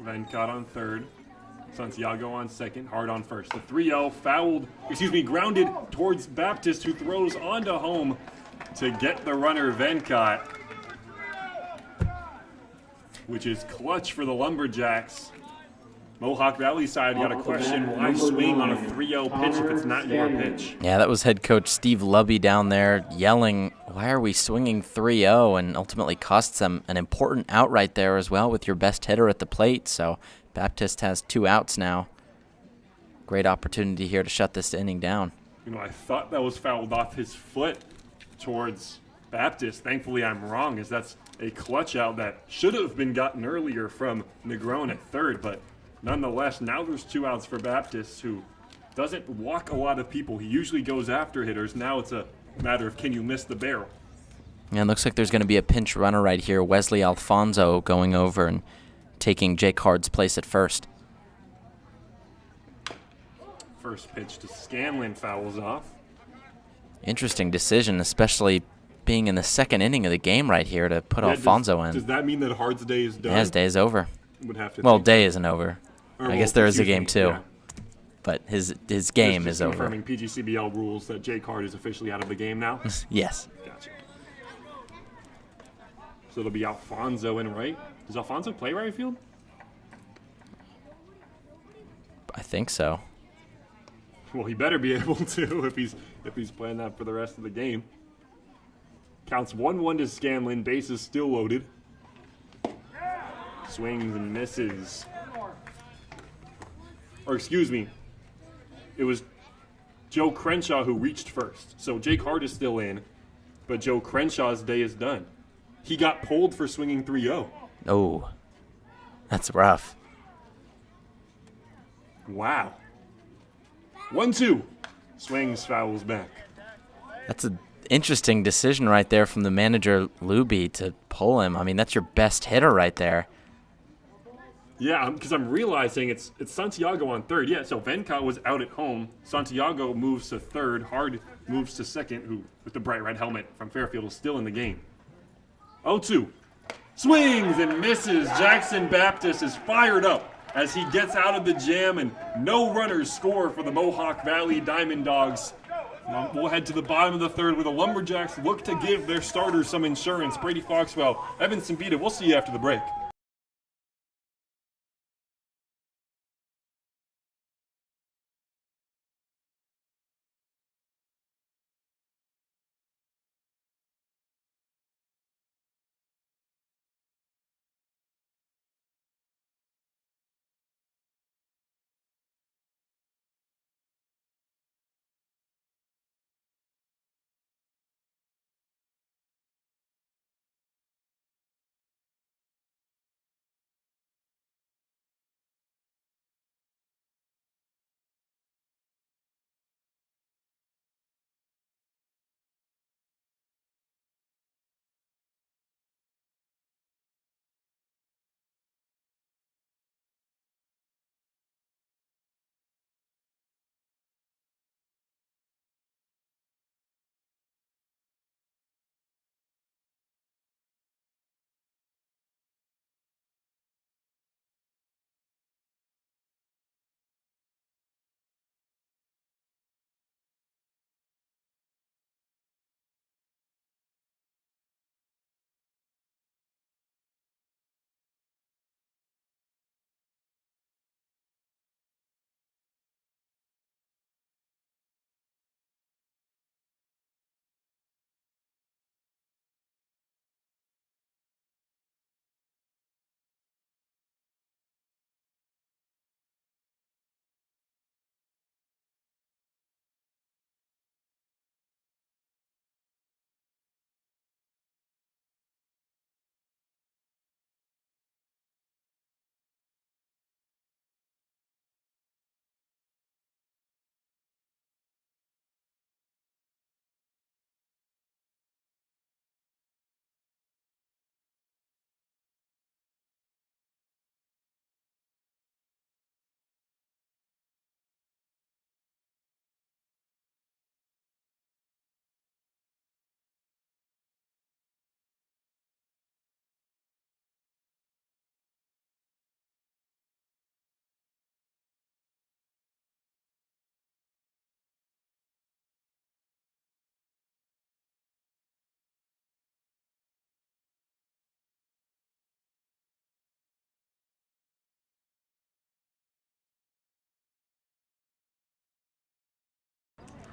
Venkat on third. Santiago on second. Hard on first. The 3-0 grounded towards Baptist, who throws onto home to get the runner Venkat, which is clutch for the Lumberjacks. Mohawk Valley side got a question, why swing on a 3-0 pitch if it's not your pitch? Yeah, that was head coach Steve Lubby down there yelling, why are we swinging 3-0, and ultimately costs them an important out right there as well with your best hitter at the plate. So Baptist has 2 outs now. Great opportunity here to shut this inning down. You know, I thought that was fouled off his foot towards Baptist. Thankfully, I'm wrong, as that's a clutch out that should have been gotten earlier from Negron at third, but nonetheless, now there's 2 outs for Baptist, who doesn't walk a lot of people. He usually goes after hitters. Now it's a matter of, can you miss the barrel? And it looks like there's going to be a pinch runner right here. Wesley Alfonso going over and taking Jake Hard's place at first. First pitch to Scanlon fouls off. Interesting decision, especially being in the second inning of the game right here to put Alfonso in. Does that mean that Hard's day is done? Yeah, his day is over. Would have to Well, day isn't over. I guess there is a game too. Yeah. But his game Just is over. confirming PGCBL rules that Jake Hard is officially out of the game now. Yes. Gotcha. So it'll be Alfonso in right. Does Alfonso play right field? I think so. Well, he better be able to if he's playing that for the rest of the game. Counts 1-1 to Scanlon. Bases still loaded. Swings and misses. Or excuse me, it was Joe Crenshaw who reached first. So Jake Hart is still in, but Joe Crenshaw's day is done. He got pulled for swinging 3-0. Oh, that's rough. Wow. 1-2. Swings, fouls back. That's an interesting decision right there from the manager, Luby, to pull him. I mean, that's your best hitter right there. Yeah, because I'm realizing it's Santiago on third. Yeah, so Venkat was out at home. Santiago moves to third. Hard moves to second, who, with the bright red helmet from Fairfield, is still in the game. 0-2. Swings and misses. Jackson Baptist is fired up as he gets out of the jam, and no runners score for the Mohawk Valley Diamond Dogs. We'll head to the bottom of the third where the Lumberjacks look to give their starters some insurance. Brady Foxwell, Evan Simbita, we'll see you after the break.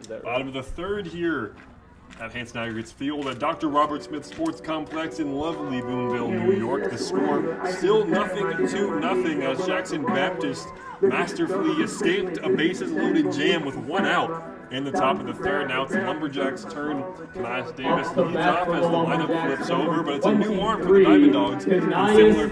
Bottom of the third here at Hanson Aggregates Field at Dr. Robert Smith Sports Complex in lovely Boonville, New York. The score still 0-2 as Jackson Baptist masterfully escaped a bases-loaded jam with 1 out in the top of the third. Now it's the Lumberjacks' turn. Elias Davis leads off as the lineup flips over, but it's a new arm for the Diamond Dogs in similar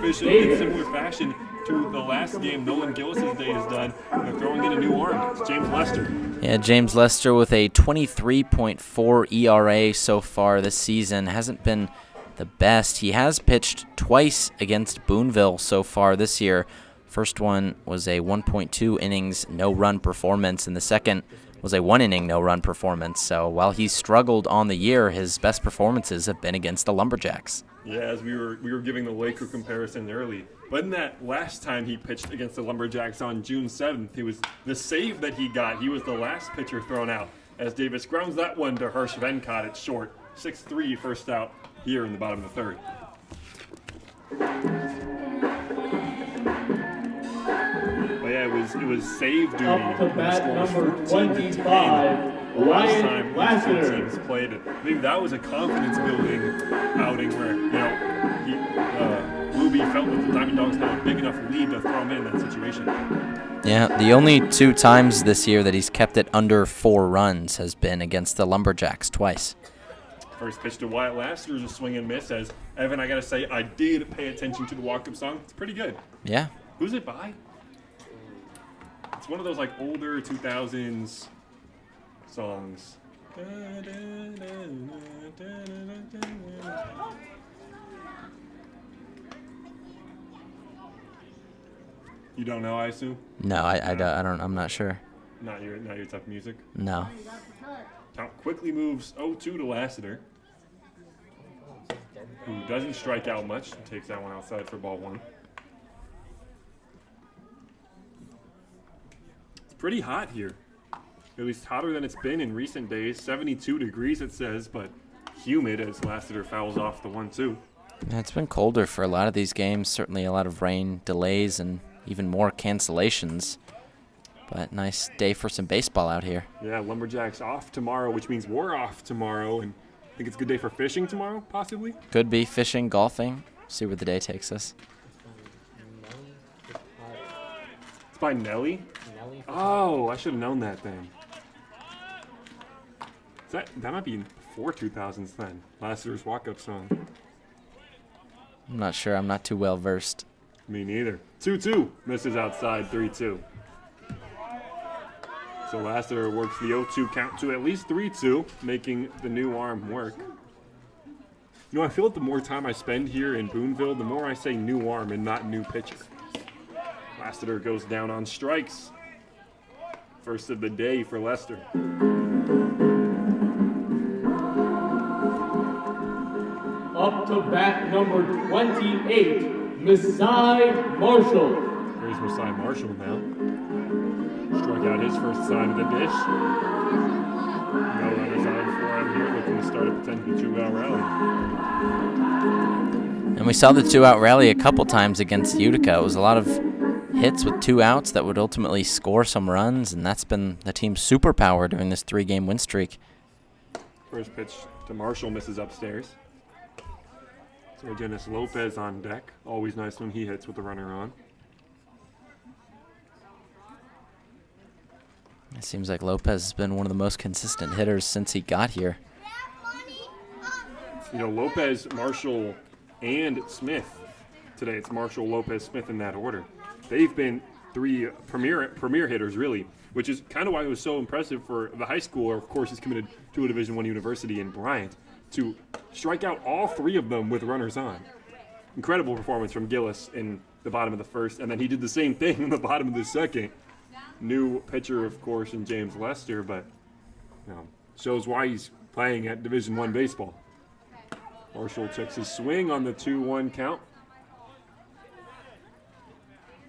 fashion to the last game Nolan Gillis' day is done. They're throwing in a new arm. It's James Lester. Yeah, James Lester with a 23.4 ERA so far this season. Hasn't been the best. He has pitched twice against Boonville so far this year. First one was a 1.2 innings no-run performance, and the second was a 1-inning no-run performance. So while he's struggled on the year, his best performances have been against the Lumberjacks. Yeah, as we were giving the Laker comparison early. But in that last time he pitched against the Lumberjacks on June 7th, he was the save that he got. He was the last pitcher thrown out as Davis grounds that one to Hirsch Vencott at short. 6-3 first out here in the bottom of the third. But yeah, it was save duty. Up to bat number 25, Last time these two Lassiter. teams played it. Maybe that was a confidence-building outing where, Ruby felt that the Diamond Dogs had a big enough lead to throw him in that situation. Yeah, the only 2 times this year that he's kept it under 4 runs has been against the Lumberjacks twice. First pitch to Wyatt Lassiter's a swing and miss. As Evan, I gotta say, I did pay attention to the walk-up song. It's pretty good. Yeah. Who's it by? It's one of those like older 2000s songs. You don't know, I assume? No, I don't. I'm not sure. Not your type of music. No. Count quickly moves 0-2 to Lassiter, who doesn't strike out much. Takes that one outside for ball 1. It's pretty hot here. At least hotter than it's been in recent days. 72 degrees it says, but humid as Lassiter fouls off the 1-2. Yeah, it's been colder for a lot of these games. Certainly a lot of rain delays and even more cancellations. But nice day for some baseball out here. Yeah, Lumberjacks off tomorrow, which means we're off tomorrow. And I think it's a good day for fishing tomorrow, possibly. Could be fishing, golfing. See where the day takes us. It's by Nelly. Oh, I should have known that then. That might be before 2000s then. Lassiter's walk-up song. I'm not sure. I'm not too well versed. Me neither. 2-2. Misses outside 3-2. So Lassiter works the 0-2 count to at least 3-2, making the new arm work. You know, I feel like the more time I spend here in Boonville, the more I say new arm and not new pitcher. Lassiter goes down on strikes. First of the day for Lester. Up to bat number 28, Masai Marshall. Here's Masai Marshall now. Struck out his first side of the dish. No runners on for him here, looking to start a potential 2-out rally. And we saw the 2-out rally a couple times against Utica. It was a lot of hits with 2 outs that would ultimately score some runs, and that's been the team's superpower during this 3-game win streak. First pitch to Marshall misses upstairs. So Dennis Lopez on deck. Always nice when he hits with the runner on. It seems like Lopez has been one of the most consistent hitters since he got here. You know, Lopez, Marshall, and Smith. Today it's Marshall, Lopez, Smith in that order. They've been 3 premier hitters, really, which is kind of why it was so impressive for the high schooler. Of course, he's committed to a Division I university in Bryant, to strike out all 3 of them with runners on. Incredible performance from Gillis in the bottom of the first, and then he did the same thing in the bottom of the second. New pitcher, of course, in James Lester, but shows why he's playing at Division I baseball. Marshall checks his swing on the 2-1 count.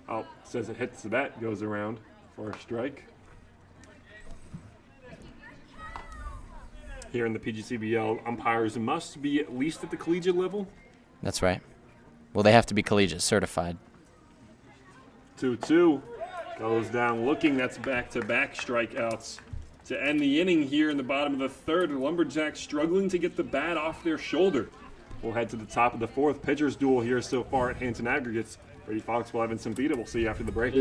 Oh, says it hits the bat, goes around for a strike. Here in the PGCBL, umpires must be at least at the collegiate level. That's right. Well, they have to be collegiate certified. 2-2 goes down looking. That's back-to-back strikeouts to end the inning here in the bottom of the third. The Lumberjacks struggling to get the bat off their shoulder. We'll head to the top of the fourth. Pitchers duel here so far at Hanson Aggregates. Brady Fox will have Evan Simpita. We'll see you after the break.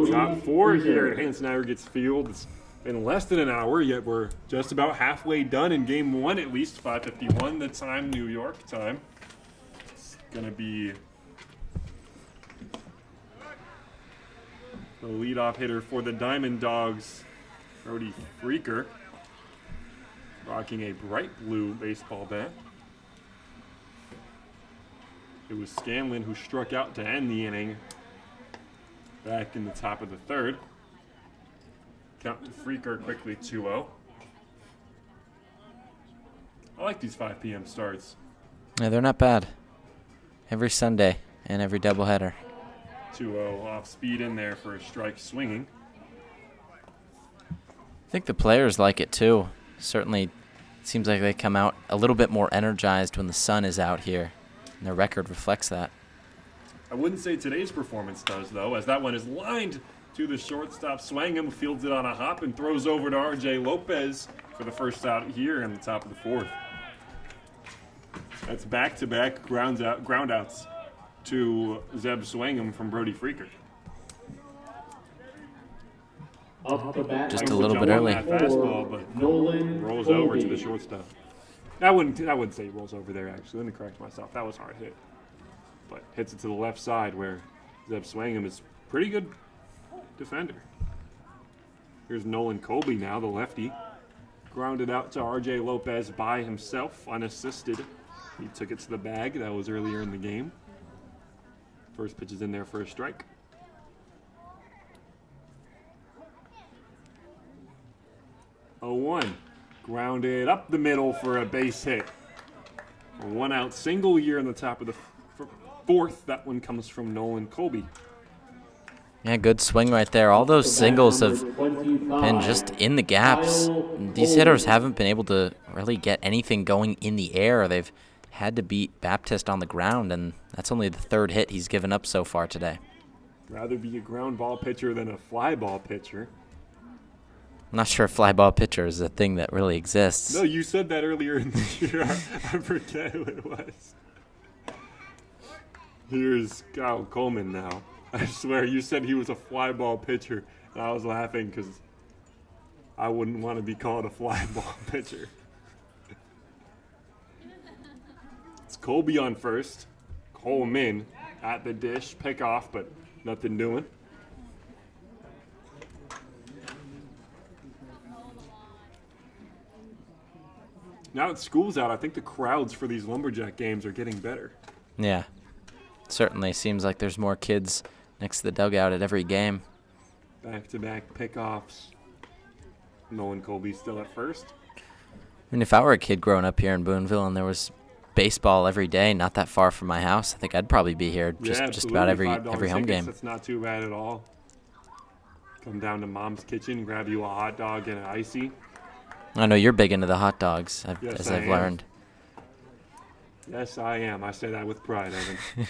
Top four here at Hanson Aggregates Field. It's been less than an hour, yet we're just about halfway done in game one, at least 5:51 the time, New York time. It's going to be the leadoff hitter for the Diamond Dogs, Brody Freaker, rocking a bright blue baseball bat. It was Scanlon who struck out to end the inning back in the top of the third. Count to Freaker quickly 2-0. I like these 5 p.m. starts. Yeah, they're not bad. Every Sunday and every doubleheader. 2-0 off speed in there for a strike swinging. I think the players like it too. Certainly it seems like they come out a little bit more energized when the sun is out here. And their record reflects that. I wouldn't say today's performance does, though, as that one is lined to the shortstop. Swangam fields it on a hop and throws over to R.J. Lopez for the first out here in the top of the fourth. That's back-to-back groundouts to Zeb Swangam from Brody Freaker. Just a little bit early. That fastball, but rolls over to the shortstop. I wouldn't say he rolls over there, actually. Let me correct myself. That was a hard hit. But hits it to the left side where Zeb Swangam is a pretty good defender. Here's Nolan Colby now, the lefty. Grounded out to R.J. Lopez by himself, unassisted. He took it to the bag. That was earlier in the game. First pitch is in there for a strike. 0-1. Grounded up the middle for a base hit. A one-out single here in the top of the fourth. That one comes from Nolan Colby. Yeah, good swing right there. All those singles have been just in the gaps. These hitters haven't been able to really get anything going in the air. They've had to beat Baptist on the ground, and that's only the third hit he's given up so far today. Rather be a ground ball pitcher than a fly ball pitcher. I'm not sure a fly ball pitcher is a thing that really exists. No, you said that earlier in the year. I forget who it was. Here's Kyle Coleman now. I swear, you said he was a fly ball pitcher, and I was laughing because I wouldn't want to be called a fly ball pitcher. It's Colby on first. Coleman at the dish. Pick off, but nothing doing. Now that school's out, I think the crowds for these Lumberjack games are getting better. Yeah, certainly seems like there's more kids next to the dugout at every game. Back-to-back pickoffs. Nolan Colby still at first. I mean, if I were a kid growing up here in Boonville and there was baseball every day, not that far from my house, I think I'd probably be here just about every home game. That's not too bad at all. Come down to Mom's Kitchen, grab you a hot dog and an icy. I know you're big into the hot dogs, as I've learned. Yes, I am. I say that with pride, Evan.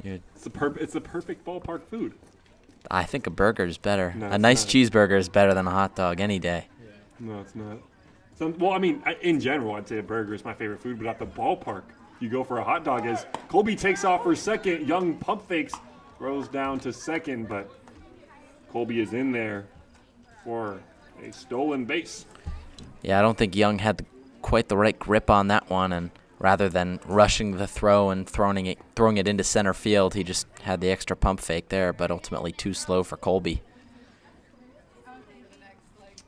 It's the perfect ballpark food. I think a burger is better. No, A nice not. cheeseburger is better than a hot dog any day. No, it's not. Well, I mean, in general, I'd say a burger is my favorite food, but at the ballpark, you go for a hot dog. As Colby takes off for second, Young pump fakes, throws down to second, but Colby is in there for a stolen base. Yeah, I don't think Young had quite the right grip on that one, and rather than rushing the throw and throwing it into center field, he just had the extra pump fake there, but ultimately too slow for Colby.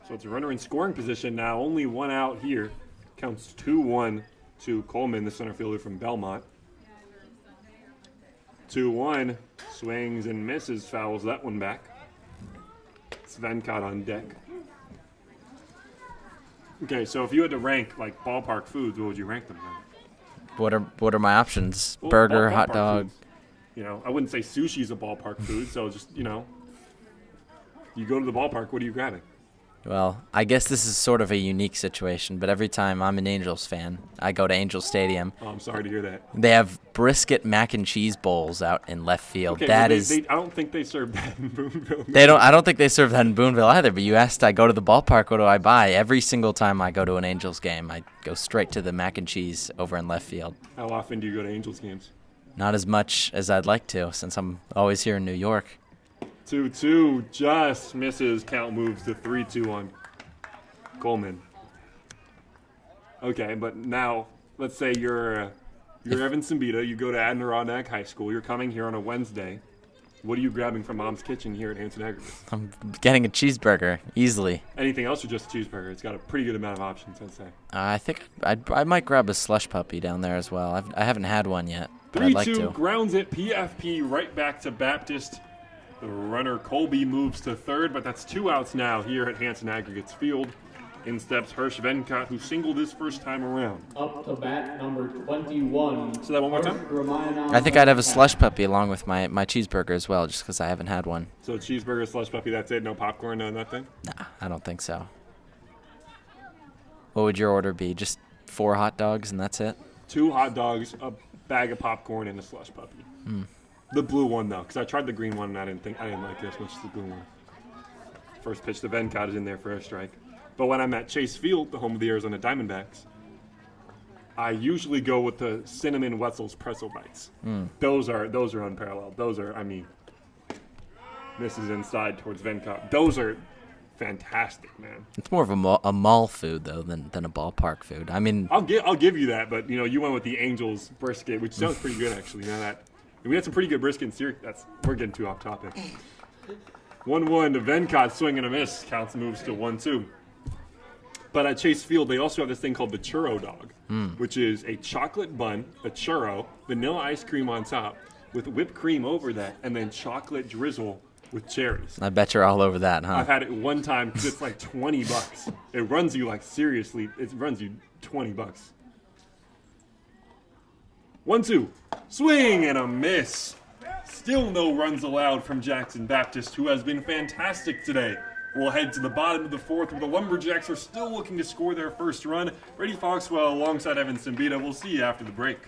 So it's a runner in scoring position now. Only one out here. Counts 2-1 to Coleman, the center fielder from Belmont. 2-1. Swings and misses. Fouls that one back. Svenkot on deck. Okay, so if you had to rank like ballpark foods, what would you rank them then? What are my options? Well, Burger, ballpark hot dog. foods. You know, I wouldn't say sushi's a ballpark food, so just, you know, you go to the ballpark, what are you grabbing? Well, I guess this is sort of a unique situation, but every time I'm an Angels fan, I go to Angel Stadium. Oh, I'm sorry to hear that. They have brisket mac and cheese bowls out in left field. Okay, That well, is. I don't think they serve that in Boonville. I don't think they serve that in Boonville either. But you asked, I go to the ballpark. What do I buy? Every single time I go to an Angels game, I go straight to the mac and cheese over in left field. How often do you go to Angels games? Not as much as I'd like to, since I'm always here in New York. 2-2 just misses. Count moves to 3-2 on Coleman. Okay, but now let's say you're Evan Simbita. You go to Adirondack High School. You're coming here on a Wednesday. What are you grabbing from Mom's Kitchen here at Hanson Aggregates? I'm getting a cheeseburger easily. Anything else or just a cheeseburger? It's got a pretty good amount of options, I'd say. I think I might grab a slush puppy down there as well. I haven't had one yet, but I'd like 3-2 to. grounds it. PFP right back to Baptist. The runner Colby moves to third, but that's 2 outs now here at Hanson Aggregates Field. In steps Hirsch Venkat, who singled his first time around. Up to bat number 21. Say that one more time. I think I'd have a slush puppy along with my cheeseburger as well, just because I haven't had one. So cheeseburger, slush puppy, that's it? No popcorn, no nothing? Nah, I don't think so. What would your order be? Just 4 hot dogs and that's it? 2 hot dogs, a bag of popcorn, and a slush puppy. The blue one, though, because I tried the green one and I didn't like it as much as the blue one. First pitch to Venkat is in there for a strike. But when I'm at Chase Field, the home of the Arizona Diamondbacks, I usually go with the cinnamon Wetzel's pretzel bites. Those are unparalleled. Those are, I mean, misses inside towards Venkat. Those are fantastic, man. It's more of a mall food though than a ballpark food. I mean, I'll give you that, but you know, you went with the Angels brisket, which sounds pretty good actually. Now that we had some pretty good brisket in Syracuse. We're getting too off topic. 1-1 to Venkat, swing and a miss. Counts moves to 1-2. But at Chase Field, they also have this thing called the churro dog, which is a chocolate bun, a churro, vanilla ice cream on top, with whipped cream over that, and then chocolate drizzle with cherries. I bet you're all over that, huh? I've had it one time because it's like $20. It runs you like seriously. It runs you $20. 1-2, swing and a miss. Still no runs allowed from Jackson Baptist, who has been fantastic today. We'll head to the bottom of the fourth, where the Lumberjacks are still looking to score their first run. Brady Foxwell alongside Evan Simbita. We'll see you after the break.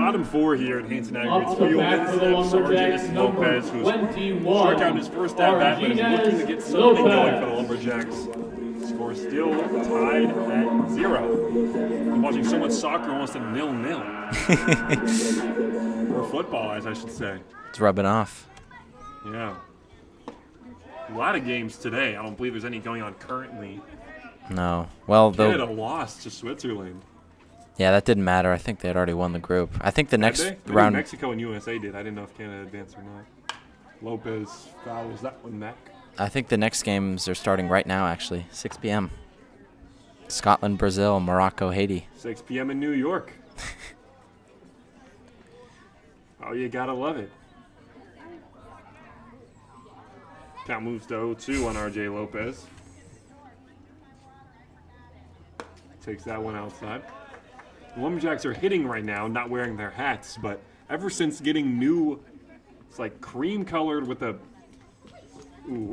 bottom four here at Hanson Aggregates Off the Field. bat for the Sergeant Lumberjacks, number Lopez, who's 21, struck out his first at bat, but is looking to get something going for the Lumberjacks. Score still tied at 0. I'm watching so much soccer, almost a 0-0. Or football, as I should say. It's rubbing off. Yeah. A lot of games today. I don't believe there's any going on currently. No. Well, Canada lost to Switzerland. yeah, that didn't matter. I think they had already won the group. I think the next Maybe round. Mexico and USA did. I didn't know if Canada advanced or not. Lopez fouls that one back. I think the next games are starting right now, actually. 6 p.m. Scotland, Brazil, Morocco, Haiti. 6 p.m. in New York. Oh, you gotta love it. Count moves to 0-2 on RJ Lopez. Takes that one outside. The Lumberjacks are hitting right now, not wearing their hats, but ever since getting new, it's like cream colored with a,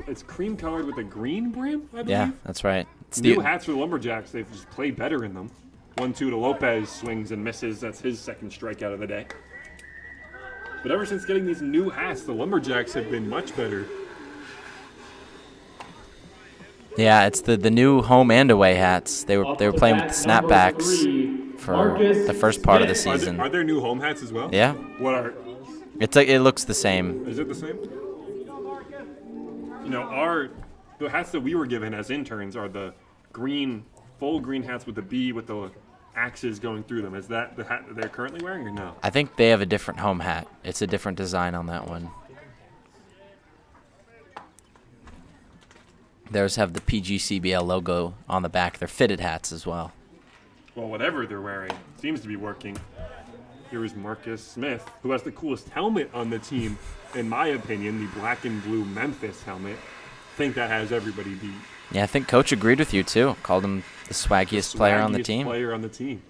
it's cream colored with a green brim, I believe. Yeah, that's right. It's New hats for the Lumberjacks. They've just played better in them. 1-2 to Lopez, swings and misses. That's his second strikeout of the day. But ever since getting these new hats, the Lumberjacks have been much better. Yeah, it's the new home and away hats. They were playing with the snapbacks for the first part of the season. Are there new home hats as well? Yeah. What are? It looks the same. Is it the same? You know, the hats that we were given as interns are the green, full green hats with the B with the axes going through them. Is that the hat that they're currently wearing or no? I think they have a different home hat. It's a different design on that one. Theirs have the PGCBL logo on the back. They're fitted hats as well. Well, whatever they're wearing seems to be working. Here is Marcus Smith, who has the coolest helmet on the team, in my opinion, the black and blue Memphis helmet. I think that has everybody beat. Yeah, I think Coach agreed with you, too. Called him the swaggiest player on the team. Player on the team.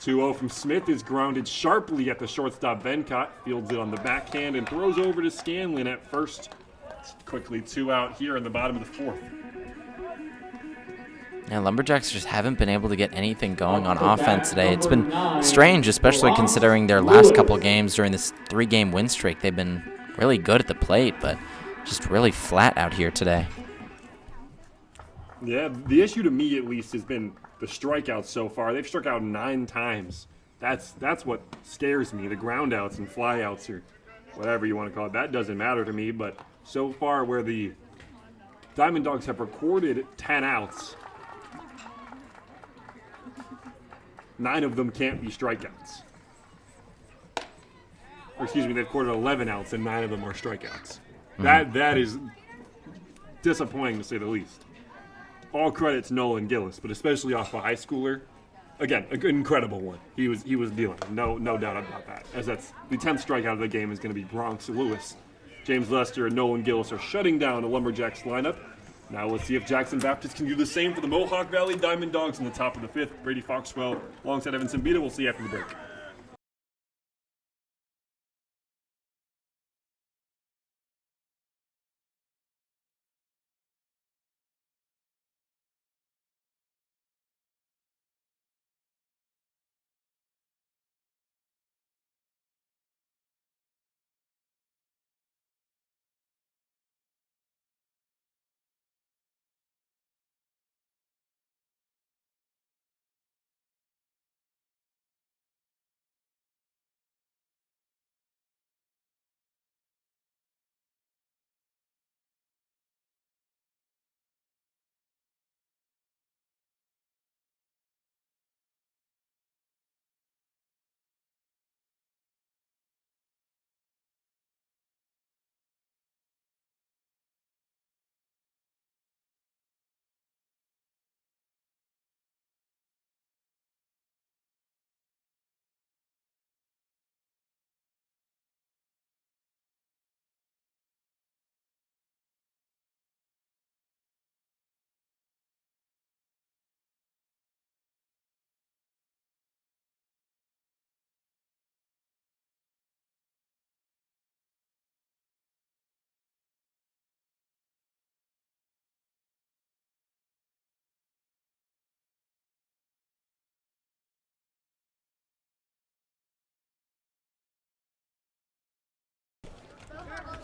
2-0 from Smith is grounded sharply at the shortstop. Vencott fields it on the backhand and throws over to Scanlon at first. It's quickly 2 out here in the bottom of the 4th. Yeah, Lumberjacks just haven't been able to get anything going on offense today. It's been strange, especially considering their last couple games during this 3-game win streak. They've been really good at the plate, but just really flat out here today. Yeah, the issue to me at least has been the strikeouts so far. They've struck out 9 times. That's what scares me. The groundouts and flyouts or whatever you want to call it. That doesn't matter to me, but so far where the Diamond Dogs have recorded 10 outs, 9 of them can't be strikeouts. Or excuse me, they've recorded 11 outs and 9 of them are strikeouts. That is disappointing to say the least. All credits Nolan Gillis, but especially off a high schooler. Again, an incredible one. He was dealing, no doubt about that. As that's the 10th strikeout of the game is going to be Bronx Lewis. James Lester and Nolan Gillis are shutting down the Lumberjacks lineup. Now let's see if Jackson Baptist can do the same for the Mohawk Valley Diamond Dogs in the top of the 5th. Brady Foxwell alongside Evan Simbita. We'll see you after the break.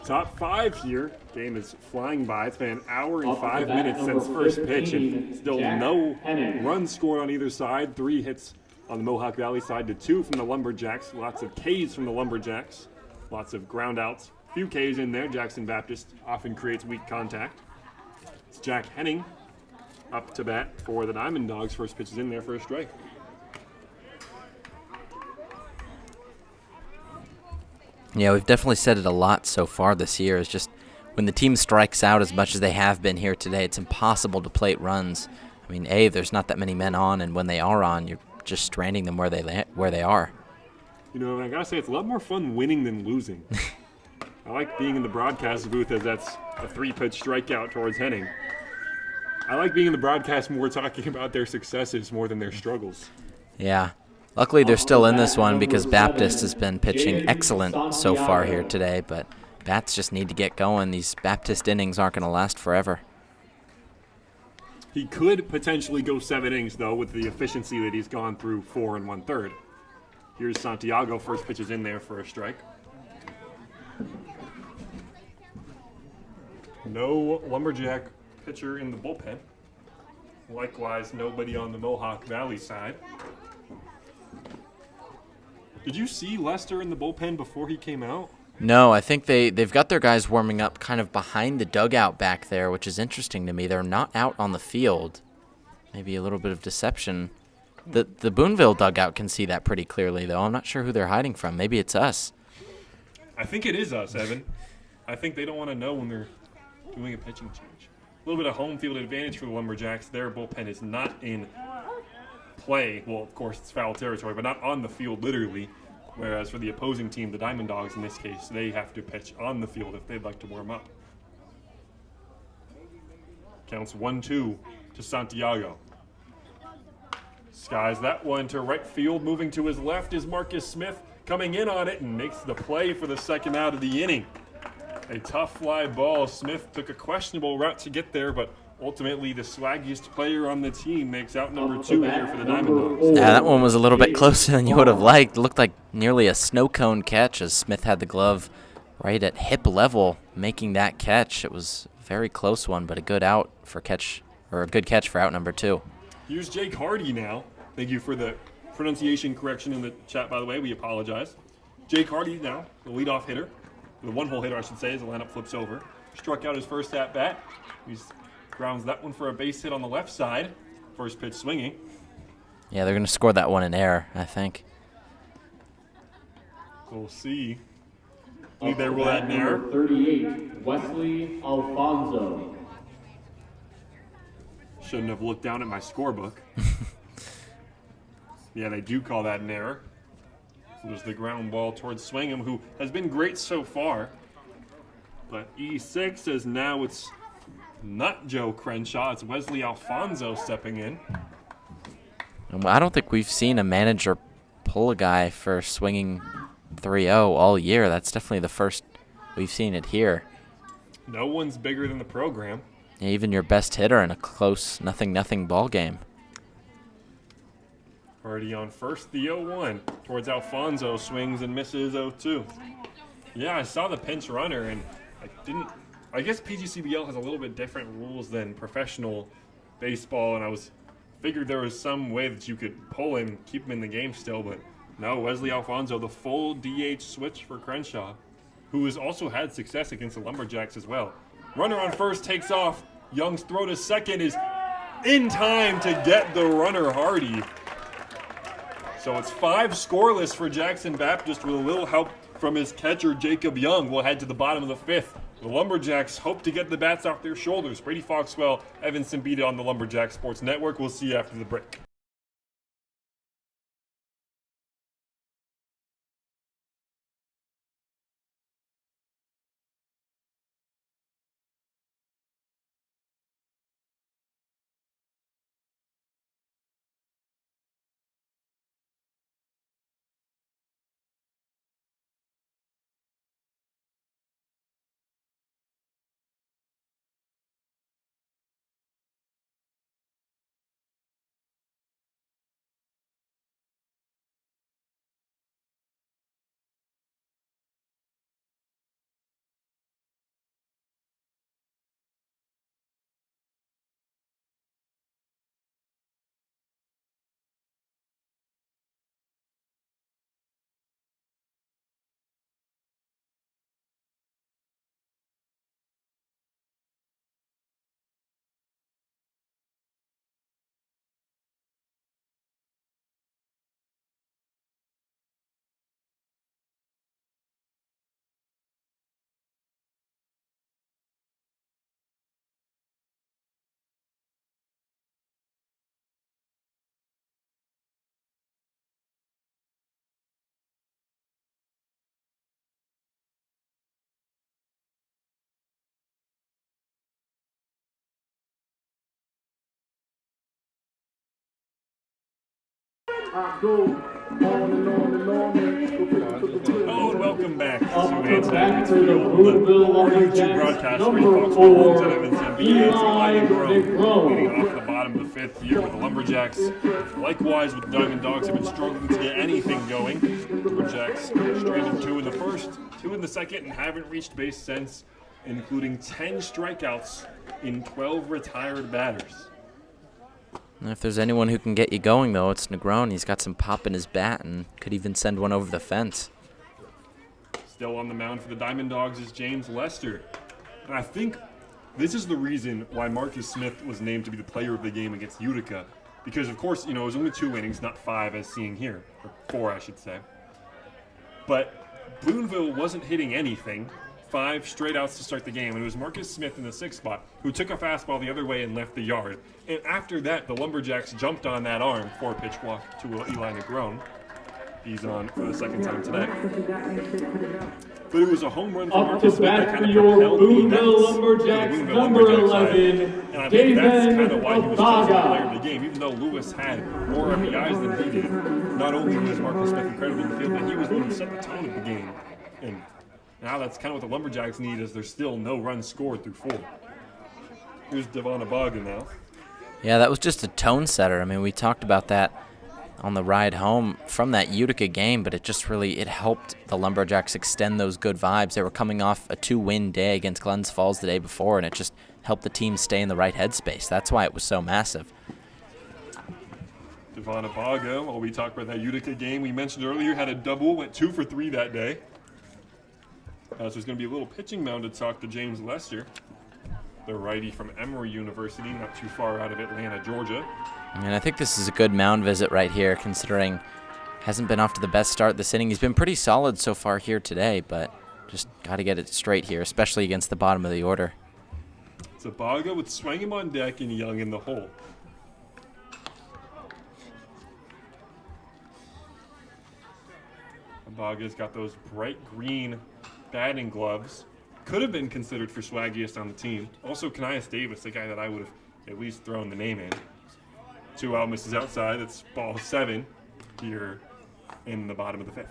Top 5 here. Game is flying by. It's been an hour and 5 minutes since first pitch, and still no runs scored on either side. 3 hits on the Mohawk Valley side to 2 from the Lumberjacks. Lots of Ks from the Lumberjacks. Lots of ground outs. Few Ks in there. Jackson Baptist often creates weak contact. It's Jack Henning up to bat for the Diamond Dogs. First pitch is in there for a strike. Yeah, we've definitely said it a lot so far this year. It's just when the team strikes out as much as they have been here today, it's impossible to plate runs. I mean, there's not that many men on, and when they are on, you're just stranding them where they are. You know, I gotta say, it's a lot more fun winning than losing. I like being in the broadcast booth, as that's a 3-pitch strikeout towards Henning. I like being in the broadcast more, talking about their successes more than their struggles. Yeah. Luckily, they're still in this one because Baptist has been pitching excellent so far here today, but Bats just need to get going. These Baptist innings aren't going to last forever. He could potentially go 7 innings, though, with the efficiency that he's gone through 4 1/3. Here's Santiago. First pitch is in there for a strike. No Lumberjack pitcher in the bullpen. Likewise, nobody on the Mohawk Valley side. Did you see Lester in the bullpen before he came out? No, I think they've got their guys warming up kind of behind the dugout back there, which is interesting to me. They're not out on the field. Maybe a little bit of deception. The Boonville dugout can see that pretty clearly, though. I'm not sure who they're hiding from. Maybe it's us. I think it is us, Evan. I think they don't want to know when they're doing a pitching change. A little bit of home field advantage for the Lumberjacks. Their bullpen is not in play. Well, of course, it's foul territory, but not on the field, literally. Whereas for the opposing team, the Diamond Dogs in this case, they have to pitch on the field if they'd like to warm up. Counts 1-2 to Santiago. Skies that one to right field. Moving to his left is Marcus Smith, coming in on it and makes the play for the second out of the inning. A tough fly ball. Smith took a questionable route to get there, but ultimately the swaggiest player on the team makes out number 2 here for the Diamond Dogs. Yeah, that one was a little bit closer than you would have liked. It looked like nearly a snow cone catch as Smith had the glove right at hip level making that catch. It was a very close one, but a good out for catch, or a good catch for out number 2. Here's Jake Hardy now. Thank you for the pronunciation correction in the chat, by the way. We apologize. Jake Hardy now, the leadoff hitter. The one-hole hitter, I should say, as the lineup flips over. Struck out his first at-bat. He's grounds that one for a base hit on the left side. First pitch swinging. Yeah, they're going to score that one in air, I think. We'll see. I think they rule that in air. 38, Wesley Alfonso. Shouldn't have looked down at my scorebook. Yeah, they do call that an error. So there's the ground ball towards Swingham, who has been great so far. But E6 says now it's not Joe Crenshaw, it's Wesley Alfonso stepping in. I don't think we've seen a manager pull a guy for swinging 3-0 all year. That's definitely the first we've seen it here. No one's bigger than the program. Yeah, even your best hitter in a close 0-0 ball game. Already on first, the 0-1 towards Alfonso, swings and misses 0-2. Yeah, I saw the pinch runner, and I guess PGCBL has a little bit different rules than professional baseball, and I figured there was some way that you could pull him, keep him in the game still, but no, Wesley Alfonso, the full DH switch for Crenshaw, who has also had success against the Lumberjacks as well. Runner on first takes off. Young's throw to second is in time to get the runner Hardy. So it's 5 scoreless for Jackson Baptist with a little help from his catcher, Jacob Young. We'll head to the bottom of the 5th. The Lumberjacks hope to get the bats off their shoulders. Brady Foxwell, Evan Simbita on the Lumberjack Sports Network. We'll see you after the break. Hello and welcome back to Up to Anson bat Agnett's for the Field. Boonville Our YouTube Lumberjacks, broadcast number for Fox 4, Sports Evans and Eli Negro Negro. leading off the bottom of the 5th here with the Lumberjacks. Likewise with the Diamond Dogs have been struggling to get anything going. Lumberjacks stranded 2 in the first, 2 in the second, and haven't reached base since, including 10 strikeouts in 12 retired batters. And if there's anyone who can get you going, though, it's Negron. He's got some pop in his bat and could even send one over the fence. Still on the mound for the Diamond Dogs is James Lester. And I think this is the reason why Marcus Smith was named to be the player of the game against Utica. Because, of course, it was only 2 innings, not 5 as seen here. Or 4, I should say. But Boonville wasn't hitting anything. 5 straight outs to start the game, and it was Marcus Smith in the 6th spot who took a fastball the other way and left the yard. And after that, the Lumberjacks jumped on that arm for a pitch walk to Eli Negron. He's on for the 2nd time today. But it was a home run from Up to Marcus Smith that bat kind for of your propelled the Boonville Nets Lumberjacks, to the Boonville number Lumberjacks side. 11, And I think that's kind of David why he was chosen the player of Obaga. the game, even though Lewis had more RBIs than he did. Not only was Marcus Smith incredible in the field, but he was the one who set the tone of the game. And now that's kind of what the Lumberjacks need, as there's still no runs scored through 4. Here's Devon Obaga now. Yeah, that was just a tone setter. I mean, we talked about that on the ride home from that Utica game, but it helped the Lumberjacks extend those good vibes. They were coming off a 2-win day against Glens Falls the day before, and it just helped the team stay in the right headspace. That's why it was so massive. Devon Obaga, while we talked about that Utica game we mentioned earlier, had a double, went 2 for 3 that day. So there's going to be a little pitching mound to talk to James Lester, the righty from Emory University, not too far out of Atlanta, Georgia. And I think this is a good mound visit right here, considering hasn't been off to the best start this inning. He's been pretty solid so far here today, but just got to get it straight here, especially against the bottom of the order. It's Obaga with Swangam on deck and Young in the hole. Obaga's got those bright green batting gloves. Could have been considered for swaggiest on the team. Also, Kanias Davis, the guy that I would have at least thrown the name in. 2 out, misses outside. It's ball 7 here in the bottom of the 5th.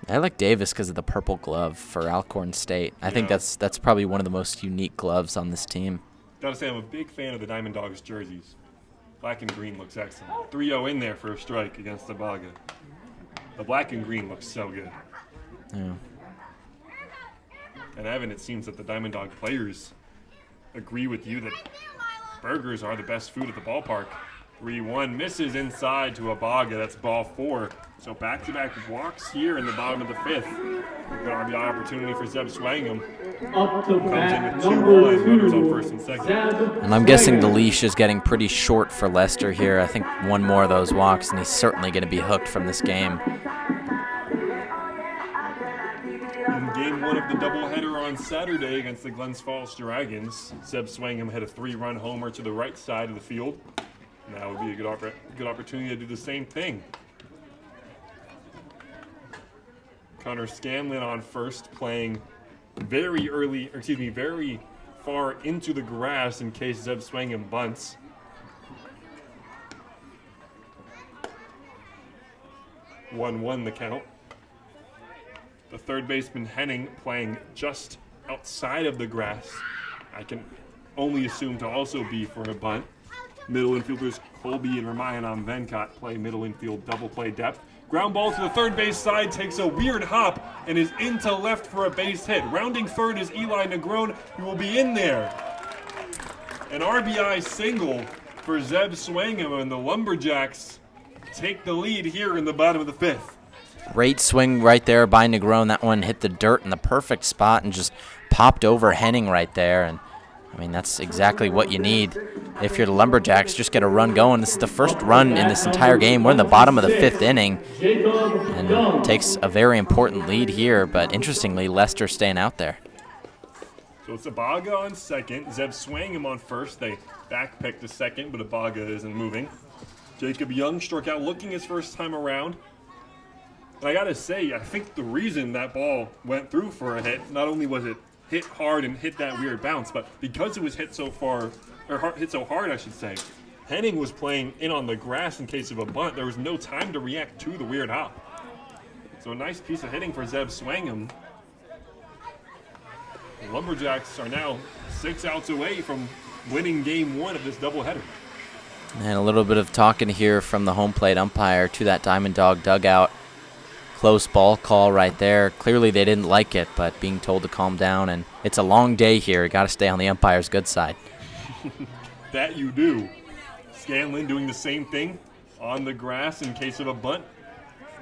I like Davis because of the purple glove for Alcorn State. I think that's probably one of the most unique gloves on this team. Gotta say, I'm a big fan of the Diamond Dogs jerseys. Black and green looks excellent. 3-0 in there for a strike against Obaga. The black and green looks so good. Yeah. And Evan, it seems that the Diamond Dog players agree with you that burgers are the best food at the ballpark. 3-1 misses inside to Obaga. That's ball 4. So back-to-back walks here in the bottom of the 5th. Good RBI opportunity for Zeb Swangam. Up to Comes in bat with 2 number runs, runners on 2, first and second. Zeb And I'm guessing the Swangam. leash is getting pretty short for Lester here. I think one more of those walks, and he's certainly going to be hooked from this game. In game 1 of the doubleheader on Saturday against the Glens Falls Dragons, Zeb Swangam had a 3-run homer to the right side of the field. Now would be a good opportunity to do the same thing. Connor Scanlon on first, playing very far into the grass in case Zeb Swangam bunts. (1-1) the count. The third baseman Henning playing just outside of the grass. I can only assume to also be for a bunt. Middle infielders Colby and Ramayan Venkat play middle infield double play depth. Ground ball to the third base side, takes a weird hop and is into left for a base hit. Rounding third is Eli Negron, who will be in there. An RBI single for Zeb Swangam, and the Lumberjacks take the lead here in the bottom of the 5th. Great swing right there by Negron. That one hit the dirt in the perfect spot and just popped over Henning right there. And I mean, that's exactly what you need if you're the Lumberjacks. Just get a run going. This is the first run in this entire game. We're in the bottom of the 5th inning, and takes a very important lead here. But interestingly, Lester staying out there. So it's Obaga on second, Zeb Swangam on first. They backpick to second, but Obaga isn't moving. Jacob Young struck out looking his first time around. And I gotta say, I think the reason that ball went through for a hit, not only was it hit hard and hit that weird bounce, but because it was hit so hard, I should say, Henning was playing in on the grass in case of a bunt. There was no time to react to the weird hop. So a nice piece of hitting for Zeb Swangam. The Lumberjacks are now 6 outs away from winning game 1 of this doubleheader. And a little bit of talking here from the home plate umpire to that Diamond Dog dugout. Close ball call right there. Clearly they didn't like it, but being told to calm down. And it's a long day here. Got to stay on the umpire's good side. That you do. Scanlon doing the same thing on the grass in case of a bunt.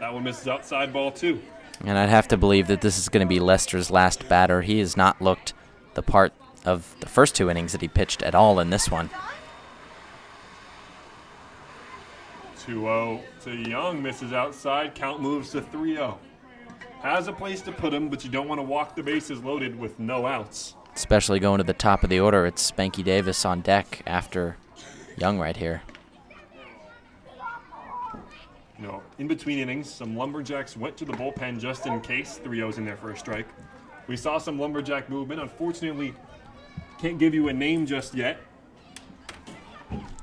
That one misses outside ball too. And I'd have to believe that this is going to be Lester's last batter. He has not looked the part of the first 2 innings that he pitched at all in this one. 2-0 to Young, misses outside. Count moves to 3-0. Has a place to put him, but you don't want to walk the bases loaded with no outs. Especially going to the top of the order. It's Spanky Davis on deck after Young right here. You know, in between innings, some Lumberjacks went to the bullpen just in case. 3-0's in there for a strike. We saw some Lumberjack movement. Unfortunately, can't give you a name just yet.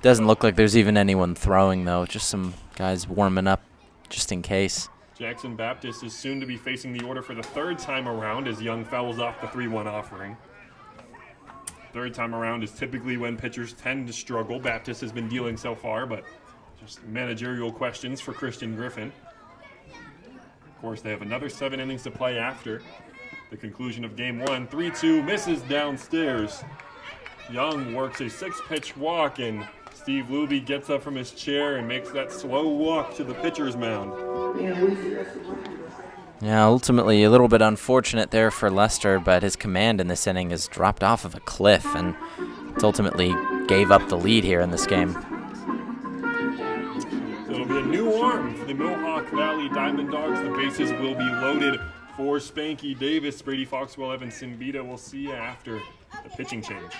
Doesn't look like there's even anyone throwing, though. Just some guys warming up just in case. Jackson Baptist is soon to be facing the order for the 3rd time around as Young fouls off the 3-1 offering. 3rd time around is typically when pitchers tend to struggle. Baptist has been dealing so far, but just managerial questions for Christian Griffin. Of course, they have another 7 innings to play after the conclusion of game 1. 3-2 misses downstairs. Young works a 6-pitch walk, and Steve Luby gets up from his chair and makes that slow walk to the pitcher's mound. Yeah, ultimately a little bit unfortunate there for Lester, but his command in this inning has dropped off of a cliff, and it's ultimately gave up the lead here in this game. So it'll be a new arm for the Mohawk Valley Diamond Dogs. The bases will be loaded for Spanky Davis. Brady Foxwell, Evan Simbita. We'll see you after the pitching change.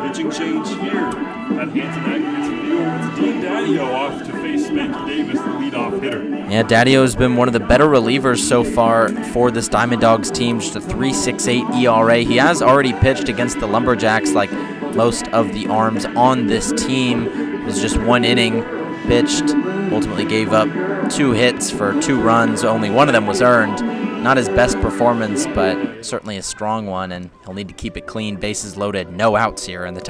Pitching change here at Hanson Aggregates Field. It's Dean Daddio off to face Spanky Davis, the leadoff hitter. Yeah, Daddio has been one of the better relievers so far for this Diamond Dogs team. Just a 3.68 ERA. He has already pitched against the Lumberjacks like most of the arms on this team. It was just 1 inning pitched. Ultimately gave up 2 hits for 2 runs. Only one of them was earned. Not his best performance, but certainly a strong one, and he'll need to keep it clean. Bases loaded, no outs here in the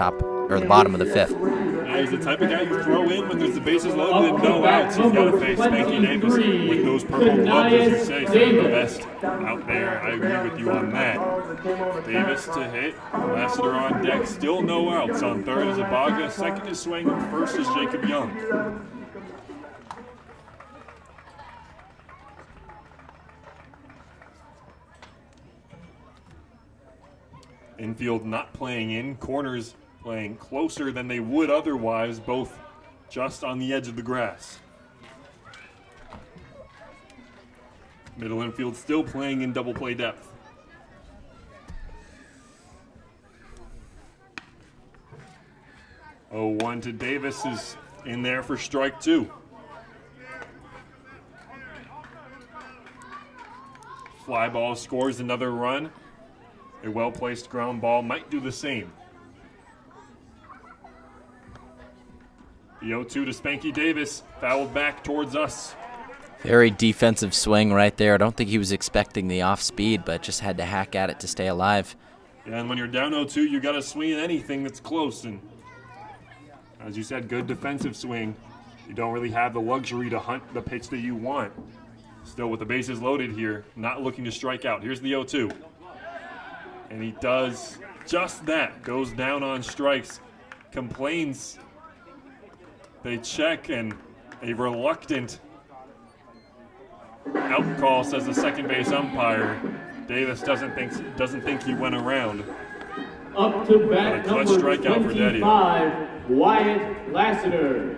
bottom of the 5th. Yeah, he's the type of guy you throw in when there's the bases loaded and no outs. He's got to face Spanky Davis with those purple gloves, as you say, some of the best out there. I agree with you on that. Davis to hit, Lester on deck, still no outs. On 3rd is Ibaga, 2nd is Swangam, 1st is Jacob Young. Infield not playing in, corners playing closer than they would otherwise, both just on the edge of the grass. Middle infield still playing in double play depth. Oh, 1 to Davis is in there for strike 2. Fly ball scores another run. A well-placed ground ball might do the same. The 0-2 to Spanky Davis, fouled back towards us. Very defensive swing right there. I don't think he was expecting the off speed, but just had to hack at it to stay alive. Yeah, and when you're down 0-2, you got to swing at anything that's close. And as you said, good defensive swing. You don't really have the luxury to hunt the pitch that you want. Still with the bases loaded here, not looking to strike out. Here's the 0-2. And he does just that. Goes down on strikes. Complains. They check, and a reluctant out call, says the second base umpire. Davis doesn't think he went around. Up to bat A clutch number strikeout for Daddy. 25, Wyatt Lassiter.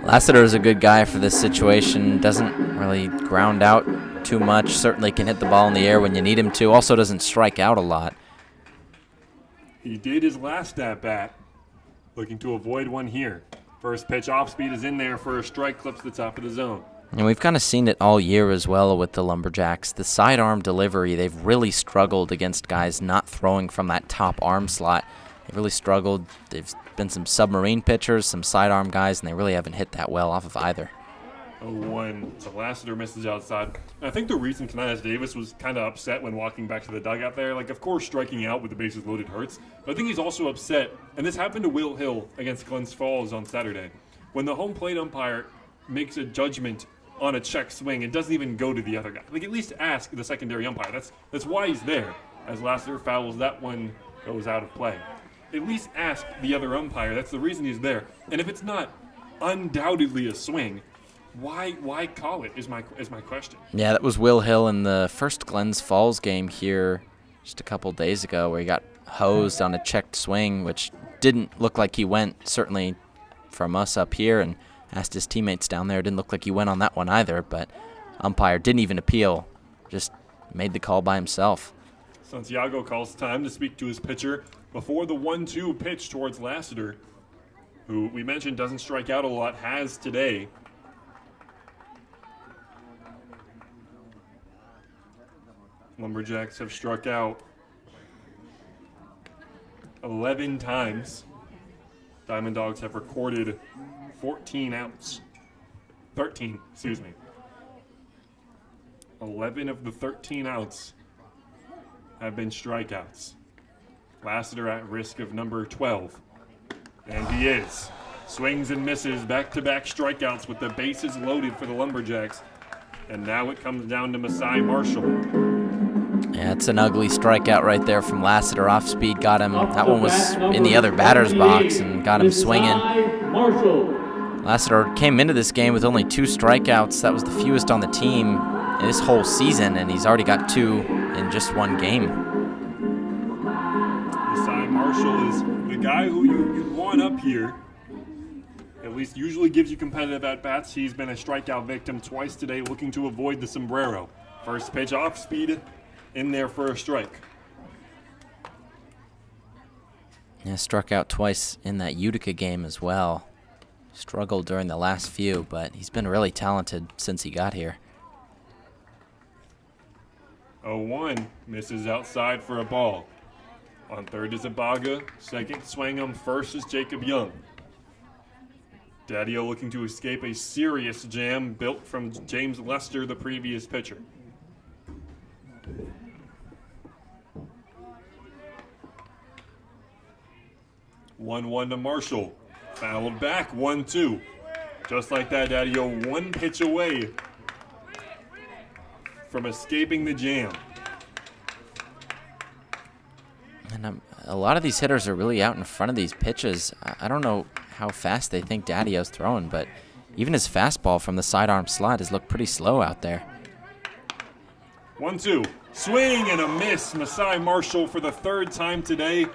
Lassiter is a good guy for this situation. Doesn't really ground out too much. Certainly can hit the ball in the air when you need him to. Also doesn't strike out a lot. He did his last at-bat. Looking to avoid one here. First pitch off speed is in there for a strike, clips the top of the zone. And we've kind of seen it all year as well with the Lumberjacks. The sidearm delivery, they've really struggled against guys not throwing from that top arm slot. They've really struggled. There's been some submarine pitchers, some sidearm guys, and they really haven't hit that well off of either. 0-1. So Lassiter misses outside. And I think the reason Kanias Davis was kind of upset when walking back to the dugout there, like, of course, striking out with the bases loaded hurts, but I think he's also upset, and this happened to Will Hill against Glens Falls on Saturday, when the home plate umpire makes a judgment on a check swing and doesn't even go to the other guy. Like, at least ask the secondary umpire. That's why he's there. As Lassiter fouls, that one goes out of play. At least ask the other umpire. That's the reason he's there. And if it's not undoubtedly a swing, why call it is my question. Yeah, that was Will Hill in the first Glens Falls game here just a couple days ago where he got hosed on a checked swing, which didn't look like he went, certainly from us up here, and asked his teammates down there. It didn't look like he went on that one either, but umpire didn't even appeal, just made the call by himself. Santiago calls time to speak to his pitcher before the 1-2 pitch towards Lassiter, who we mentioned doesn't strike out a lot, has today. Lumberjacks have struck out 11 times. Diamond Dogs have recorded 14 outs. 13, excuse me. 11 of the 13 outs have been strikeouts. Lassiter at risk of number 12. And he is. Swings and misses, back-to-back strikeouts with the bases loaded for the Lumberjacks. And now it comes down to Masai Marshall. Yeah, it's an ugly strikeout right there from Lassiter. Off speed got him. That one was in the other batter's box and got him swinging. Lassiter came into this game with only 2 strikeouts. That was the fewest on the team this whole season, and he's already got 2 in just one game. Masai Marshall is the guy who you'd want up here. At least usually gives you competitive at-bats. He's been a strikeout victim twice today, looking to avoid the sombrero. First pitch off speed, in there for a strike. Yeah, struck out twice in that Utica game as well. Struggled during the last few, but he's been really talented since he got here. 0-1, misses outside for a ball. On third is Ibaga, second Swingham, first is Jacob Young. Daddy-O looking to escape a serious jam built from James Lester, the previous pitcher. One to Marshall. Fouled back, 1-2. Just like that, Daddy-O, one pitch away from escaping the jam. And a lot of these hitters are really out in front of these pitches. I don't know how fast they think Daddy-O's throwing, but even his fastball from the sidearm slot has looked pretty slow out there. 1-2. Swing and a miss. Masai Marshall for the third time today.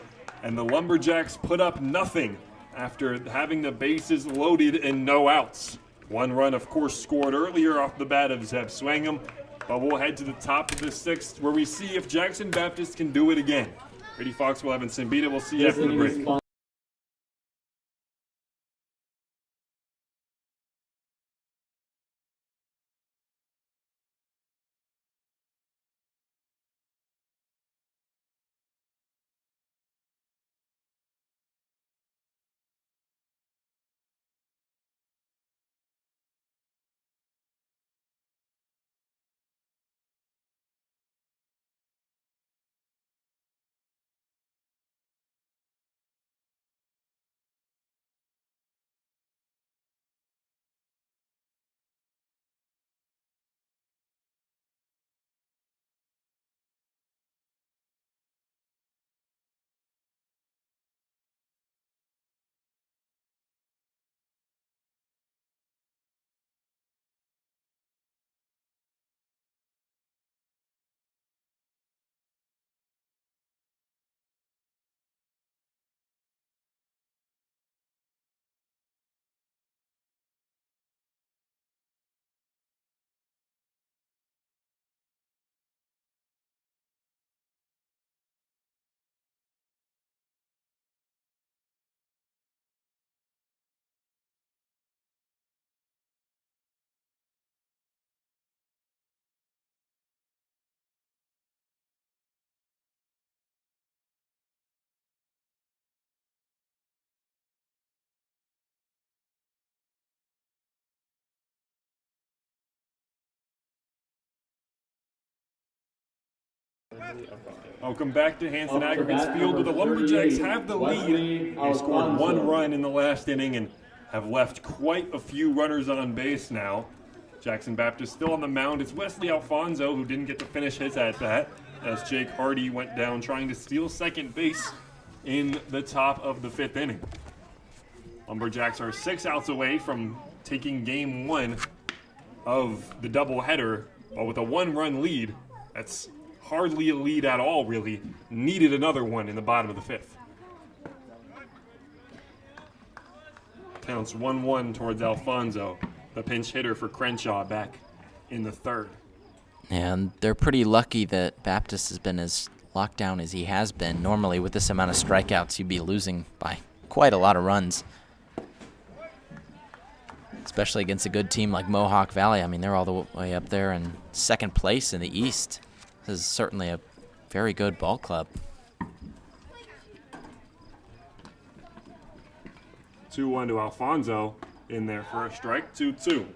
And the Lumberjacks put up nothing after having the bases loaded and no outs. One run, of course, scored earlier off the bat of Zeb Swangham, but we'll head to the top of the 6th where we see if Jackson Baptist can do it again. Brady Foxwell, Evan Simbita, we'll see you after the break. Welcome back to Hanson Aggregates Field, where the Lumberjacks have the lead. They scored 1 run in the last inning and have left quite a few runners on base now. Jackson Baptist still on the mound. It's Wesley Alfonso who didn't get to finish his at-bat, as Jake Hardy went down trying to steal second base in the top of the 5th inning. Lumberjacks are 6 outs away from taking game 1 of the doubleheader, but with a 1-run lead, that's hardly a lead at all, really. Needed another one in the bottom of the 5th. Counts 1-1 towards Alfonso, the pinch hitter for Crenshaw, back in the 3rd. And they're pretty lucky that Baptist has been as locked down as he has been. Normally, with this amount of strikeouts, you'd be losing by quite a lot of runs, especially against a good team like Mohawk Valley. I mean, they're all the way up there in 2nd place in the East. This is certainly a very good ball club. 2-1 to Alfonso in there for a strike. 2-2.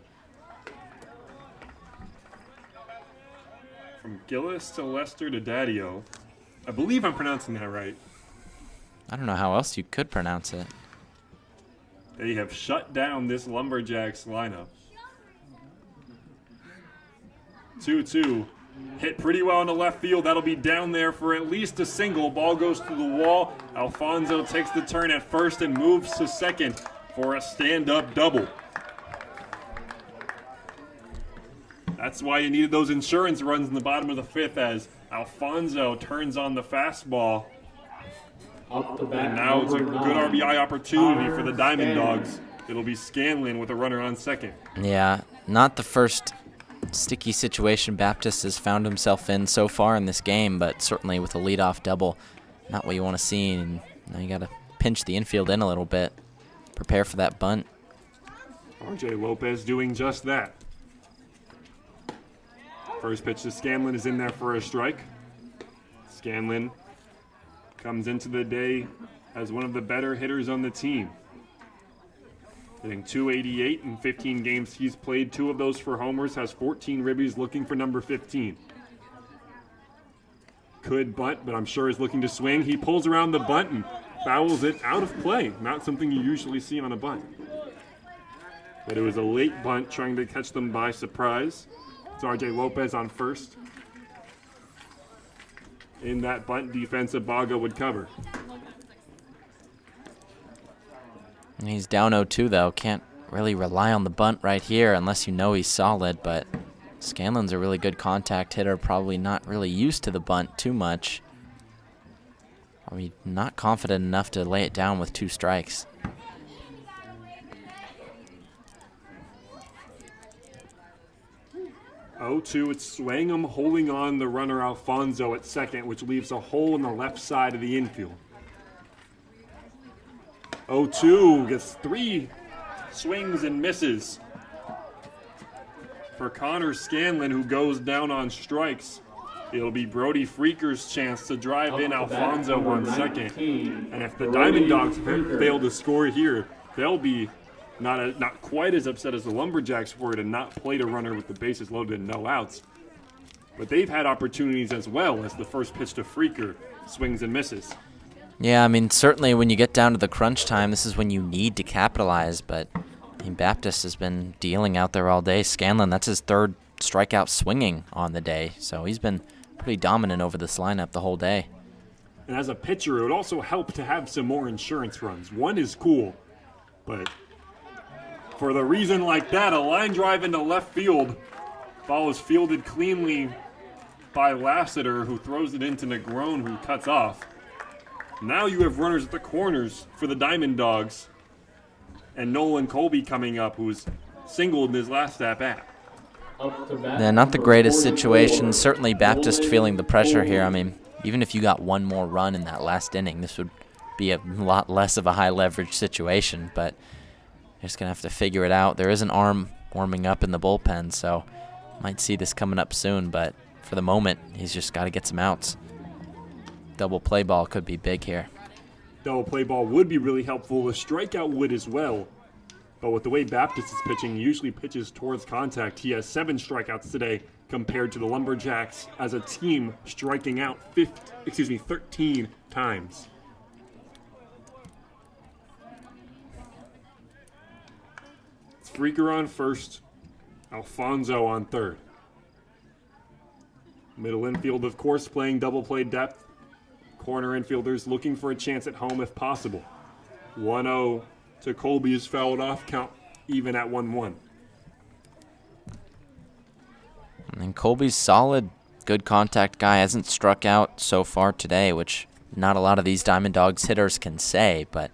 From Gillis to Lester to Daddio. I believe I'm pronouncing that right. I don't know how else you could pronounce it. They have shut down this Lumberjacks lineup. 2-2. Hit pretty well in the left field. That'll be down there for at least a single. Ball goes to the wall. Alfonso takes the turn at first and moves to second for a stand-up double. That's why you needed those insurance runs in the bottom of the 5th, as Alfonso turns on the fastball. And now it's a good RBI opportunity for the Diamond Dogs. It'll be Scanlon with a runner on second. Yeah, not the first sticky situation Baptist has found himself in so far in this game, but certainly with a leadoff double, not what you want to see. And now you got to pinch the infield in a little bit, prepare for that bunt. RJ Lopez doing just that. First pitch to Scanlon is in there for a strike. Scanlon comes into the day as one of the better hitters on the team. Hitting .288 in 15 games he's played, 2 of those for homers, has 14 ribbies, looking for number 15. Could bunt, but I'm sure is looking to swing. He pulls around the bunt and fouls it out of play. Not something you usually see on a bunt. But it was a late bunt trying to catch them by surprise. It's RJ Lopez on first. In that bunt defense, Abaga would cover. He's down 0-2, though. Can't really rely on the bunt right here unless you know he's solid, but Scanlon's a really good contact hitter, probably not really used to the bunt too much. Probably not confident enough to lay it down with 2 strikes. 0-2, it's Swangam holding on the runner Alfonso at second, which leaves a hole in the left side of the infield. 0-2 gets 3 swings and misses for Connor Scanlon, who goes down on strikes. It'll be Brody Freaker's chance to drive in Alfonso on second. And if the Diamond Dogs fail to score here, they'll be not quite as upset as the Lumberjacks were to not play the runner with the bases loaded and no outs. But they've had opportunities as well, as the first pitch to Freaker swings and misses. Yeah, I mean, certainly when you get down to the crunch time, this is when you need to capitalize. But I mean, Baptist has been dealing out there all day. Scanlon, that's his 3rd strikeout swinging on the day. So he's been pretty dominant over this lineup the whole day. And as a pitcher, it would also help to have some more insurance runs. 1 is cool, but for the reason like that, a line drive into left field. Ball is fielded cleanly by Lassiter, who throws it into Negron, who cuts off. Now you have runners at the corners for the Diamond Dogs. And Nolan Colby coming up, who's singled in his last at-bat. Yeah, not the greatest situation. Certainly Baptist feeling the pressure here. I mean, even if you got one more run in that last inning, this would be a lot less of a high-leverage situation. But they're just going to have to figure it out. There is an arm warming up in the bullpen, so might see this coming up soon. But for the moment, he's just got to get some outs. Double play ball could be big here. Double play ball would be really helpful. A strikeout would as well. But with the way Baptist is pitching, he usually pitches towards contact. He has 7 strikeouts today compared to the Lumberjacks as a team striking out 13 times. It's Freaker on first, Alfonso on third. Middle infield, of course, playing double play depth. Corner infielders looking for a chance at home if possible. 1-0 to Colby is fouled off, count even at 1-1. And Colby's solid, good contact guy. Hasn't struck out so far today, which not a lot of these Diamond Dogs hitters can say, but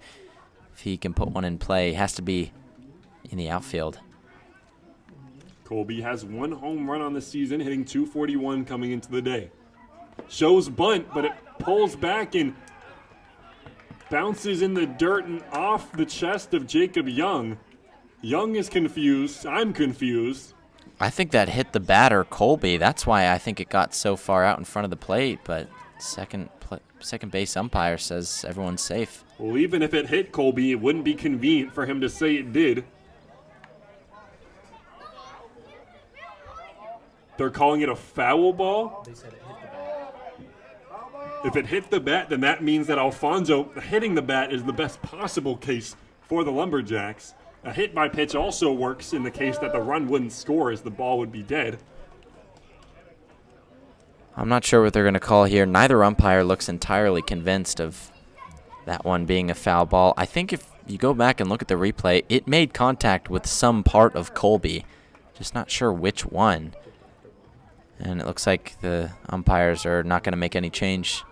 if he can put one in play, he has to be in the outfield. Colby has 1 home run on the season, hitting .241 coming into the day. Shows bunt, but it pulls back and bounces in the dirt and off the chest of Jacob Young. Young is confused. I'm confused. I think that hit the batter, Colby. That's why I think it got so far out in front of the plate, but second base umpire says everyone's safe. Well, even if it hit Colby, it wouldn't be convenient for him to say it did. They're calling it a foul ball? They said it hit the bat. If it hit the bat, then that means that Alfonso hitting the bat is the best possible case for the Lumberjacks. A hit by pitch also works in the case that the run wouldn't score, as the ball would be dead. I'm not sure what they're going to call here. Neither umpire looks entirely convinced of that one being a foul ball. I think if you go back and look at the replay, it made contact with some part of Colby. Just not sure which one. And it looks like the umpires are not going to make any change.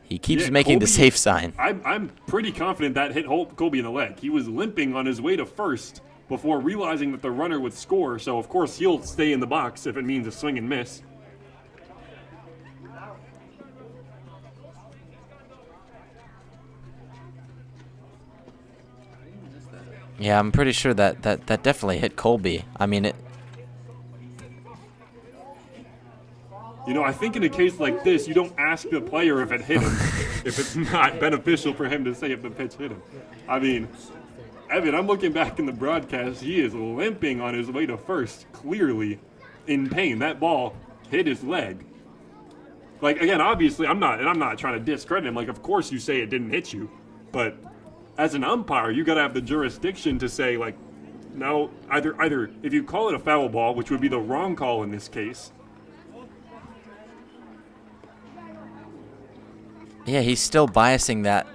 He keeps making Colby, the safe sign. I'm pretty confident that hit Colby in the leg. He was limping on his way to first before realizing that the runner would score. So, of course, he'll stay in the box if it means a swing and miss. Yeah, I'm pretty sure that definitely hit Colby. I mean, it. You know, I think in a case like this, you don't ask the player if it hit him, if it's not beneficial for him to say if the pitch hit him. I mean, Evan, I'm looking back in the broadcast. He is limping on his way to first, clearly in pain. That ball hit his leg. Like, again, obviously, I'm not trying to discredit him. Like, of course you say it didn't hit you. But as an umpire, you got to have the jurisdiction to say, like, no, either if you call it a foul ball, which would be the wrong call in this case. Yeah, he's still biasing that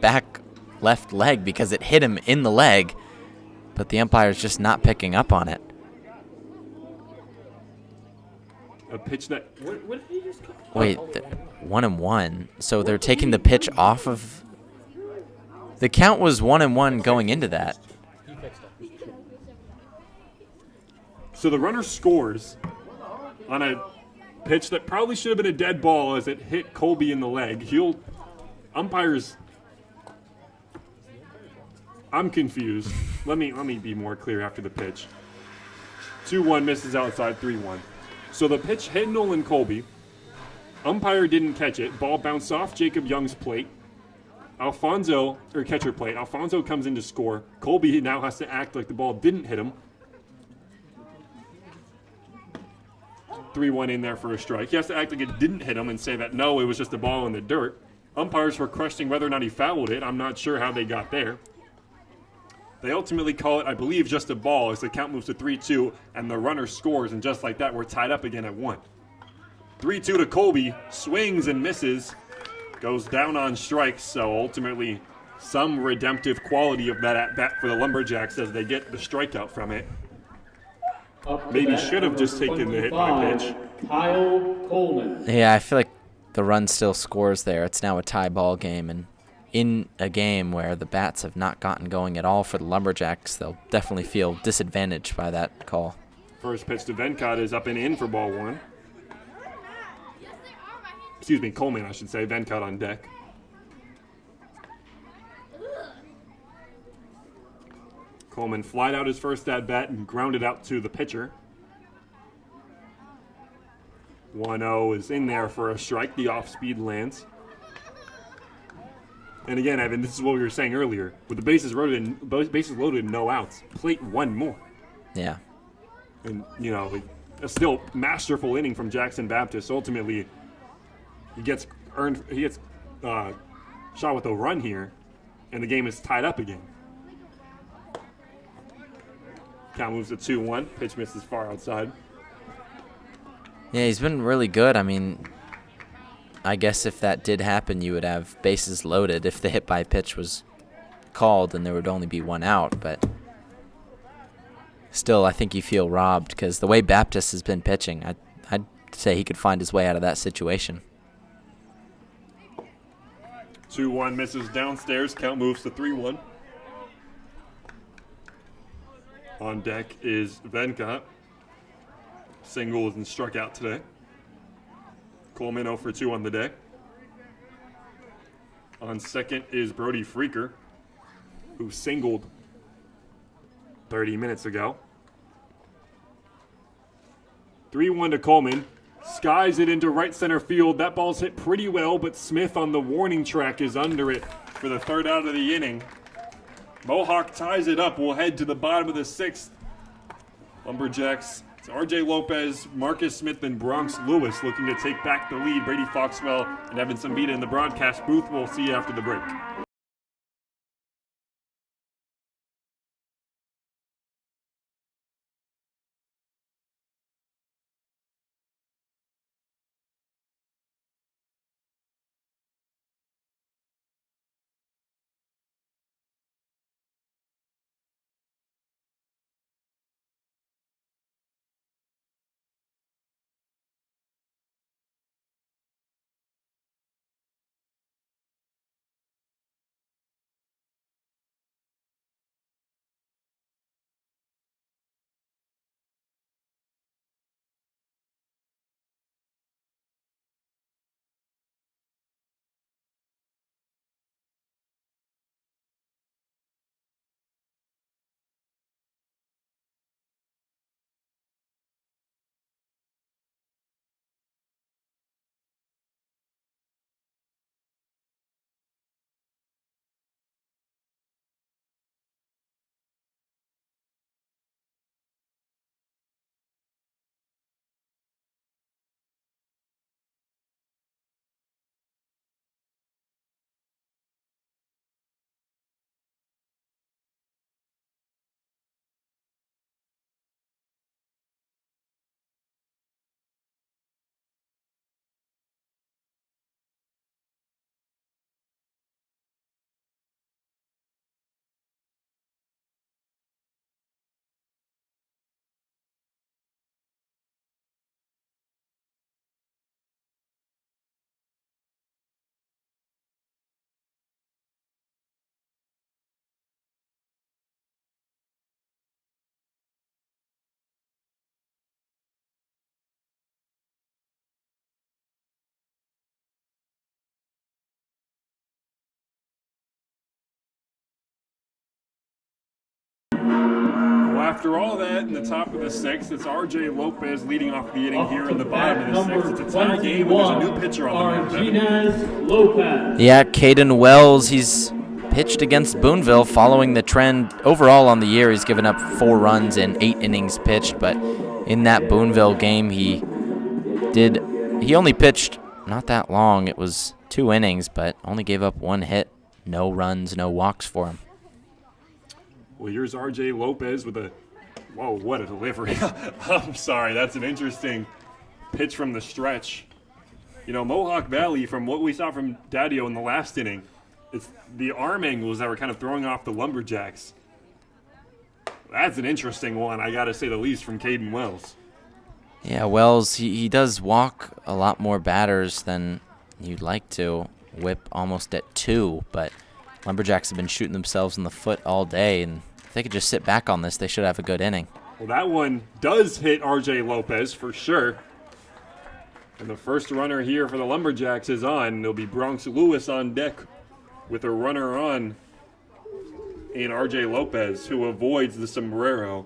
back left leg because it hit him in the leg, but the umpire's just not picking up on it. A pitch that... What did he just call? Wait, 1-1. So they're taking the pitch off of... The count was 1-1 going into that. He fixed it. So the runner scores on a pitch that probably should have been a dead ball as it hit Colby in the leg. Umpires. I'm confused. Let me be more clear after the pitch. 2-1 misses outside 3-1. So the pitch hit Nolan Colby. Umpire didn't catch it. Ball bounced off Jacob Young's plate. Catcher plate. Alfonso comes in to score. Colby now has to act like the ball didn't hit him. 3-1 in there for a strike. He has to act like it didn't hit him and say that, no, it was just a ball in the dirt. Umpires were questioning whether or not he fouled it. I'm not sure how they got there. They ultimately call it, I believe, just a ball as the count moves to 3-2, and the runner scores, and just like that, we're tied up again at 1. 3-2 to Colby, swings and misses, goes down on strikes, so ultimately some redemptive quality of that at-bat for the Lumberjacks as they get the strikeout from it. Maybe should have just taken the hit by pitch. Kyle Coleman. Yeah, I feel like the run still scores there. It's now a tie ball game, and in a game where the bats have not gotten going at all for the Lumberjacks, they'll definitely feel disadvantaged by that call. First pitch to Venkat is up and in for ball 1. Excuse me, Coleman, I should say. Venkat on deck. Coleman flied out his first at-bat and grounded out to the pitcher. 1-0 is in there for a strike. The off-speed lands. And again, Evan, this is what we were saying earlier. With the bases loaded and no outs, plate one more. Yeah. And, a still masterful inning from Jackson Baptist. Ultimately, he gets shot with a run here, and the game is tied up again. Count moves to 2-1. Pitch misses far outside. Yeah, he's been really good. I mean, I guess if that did happen, you would have bases loaded if the hit by pitch was called and there would only be 1 out. But still, I think you feel robbed because the way Baptist has been pitching, I'd say he could find his way out of that situation. 2-1 misses downstairs. Count moves to 3-1. On deck is Venkat. Single and struck out today. Coleman 0 for 2 on the day. On second is Brody Freaker, who singled 30 minutes ago. 3-1 to Coleman. Skies it into right center field. That ball's hit pretty well, but Smith on the warning track is under it for the 3rd out of the inning. Mohawk ties it up. We'll head to the bottom of the 6th. Lumberjacks, it's R.J. Lopez, Marcus Smith, and Bronx Lewis looking to take back the lead. Brady Foxwell and Evan Sambita in the broadcast booth. We'll see you after the break. after all that, in the top of the sixth, it's R.J. Lopez leading off the inning here in the bottom of the sixth. It's a tie game, and there's a new pitcher on the mound. Lopez. Yeah, Caden Wells, he's pitched against Boonville following the trend overall on the year. He's given up 4 runs in 8 innings pitched, but in that Boonville game, he only pitched not that long. It was 2 innings, but only gave up 1 hit, no runs, no walks for him. Well, here's R.J. Lopez with a, whoa, what a delivery. I'm sorry, that's an interesting pitch from the stretch. You know, Mohawk Valley, from what we saw from Daddio in the last inning, it's the arm angles that were kind of throwing off the Lumberjacks. That's an interesting one, I got to say the least, from Caden Wells. Yeah, Wells, he does walk a lot more batters than you'd like to. Whip almost at 2, but Lumberjacks have been shooting themselves in the foot all day, and if they could just sit back on this, they should have a good inning. Well, that one does hit R.J. Lopez for sure. And the first runner here for the Lumberjacks is on. It'll be Bronx Lewis on deck with a runner on in R.J. Lopez, who avoids the sombrero.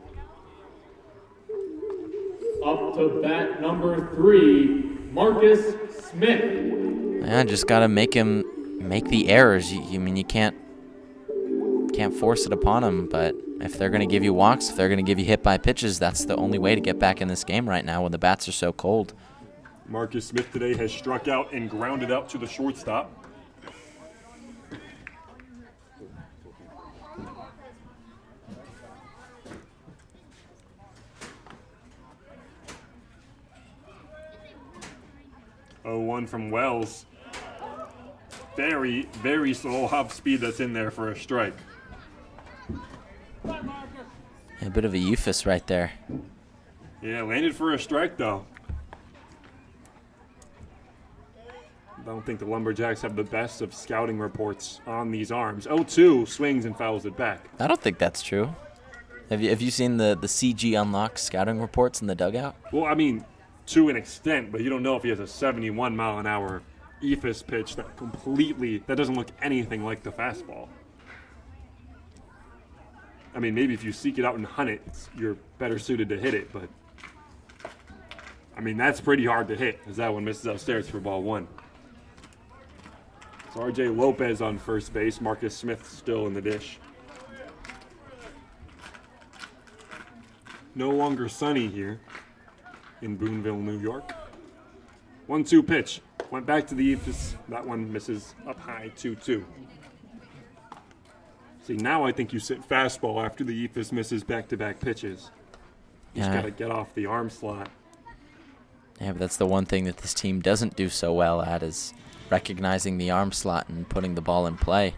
Up to bat number 3, Marcus Smith. Yeah, just got to make him make the errors. I mean, you can't force it upon him, but if they're going to give you walks, if they're going to give you hit by pitches, that's the only way to get back in this game right now when the bats are so cold. Marcus Smith today has struck out and grounded out to the shortstop. Oh, 1 from Wells. Very, very slow hop speed that's in there for a strike. A bit of a euphemus right there. Yeah, landed for a strike, though. I don't think the Lumberjacks have the best of scouting reports on these arms. 0-2, swings and fouls it back. I don't think that's true. Have you seen the CG Unlock scouting reports in the dugout? Well, I mean, to an extent, but you don't know if he has a 71-mile-an-hour ephus pitch that doesn't look anything like the fastball. I mean, maybe if you seek it out and hunt it, you're better suited to hit it, but I mean, that's pretty hard to hit, as that one misses upstairs for ball 1. So R.J. Lopez on first base, Marcus Smith still in the dish. No longer sunny here in Boonville, New York. 1-2 pitch. Went back to the ephus. That one misses up high, 2-2. See, now I think you sit fastball after the ephus misses back-to-back pitches. You just got to get off the arm slot. Yeah, but that's the one thing that this team doesn't do so well at, is recognizing the arm slot and putting the ball in play.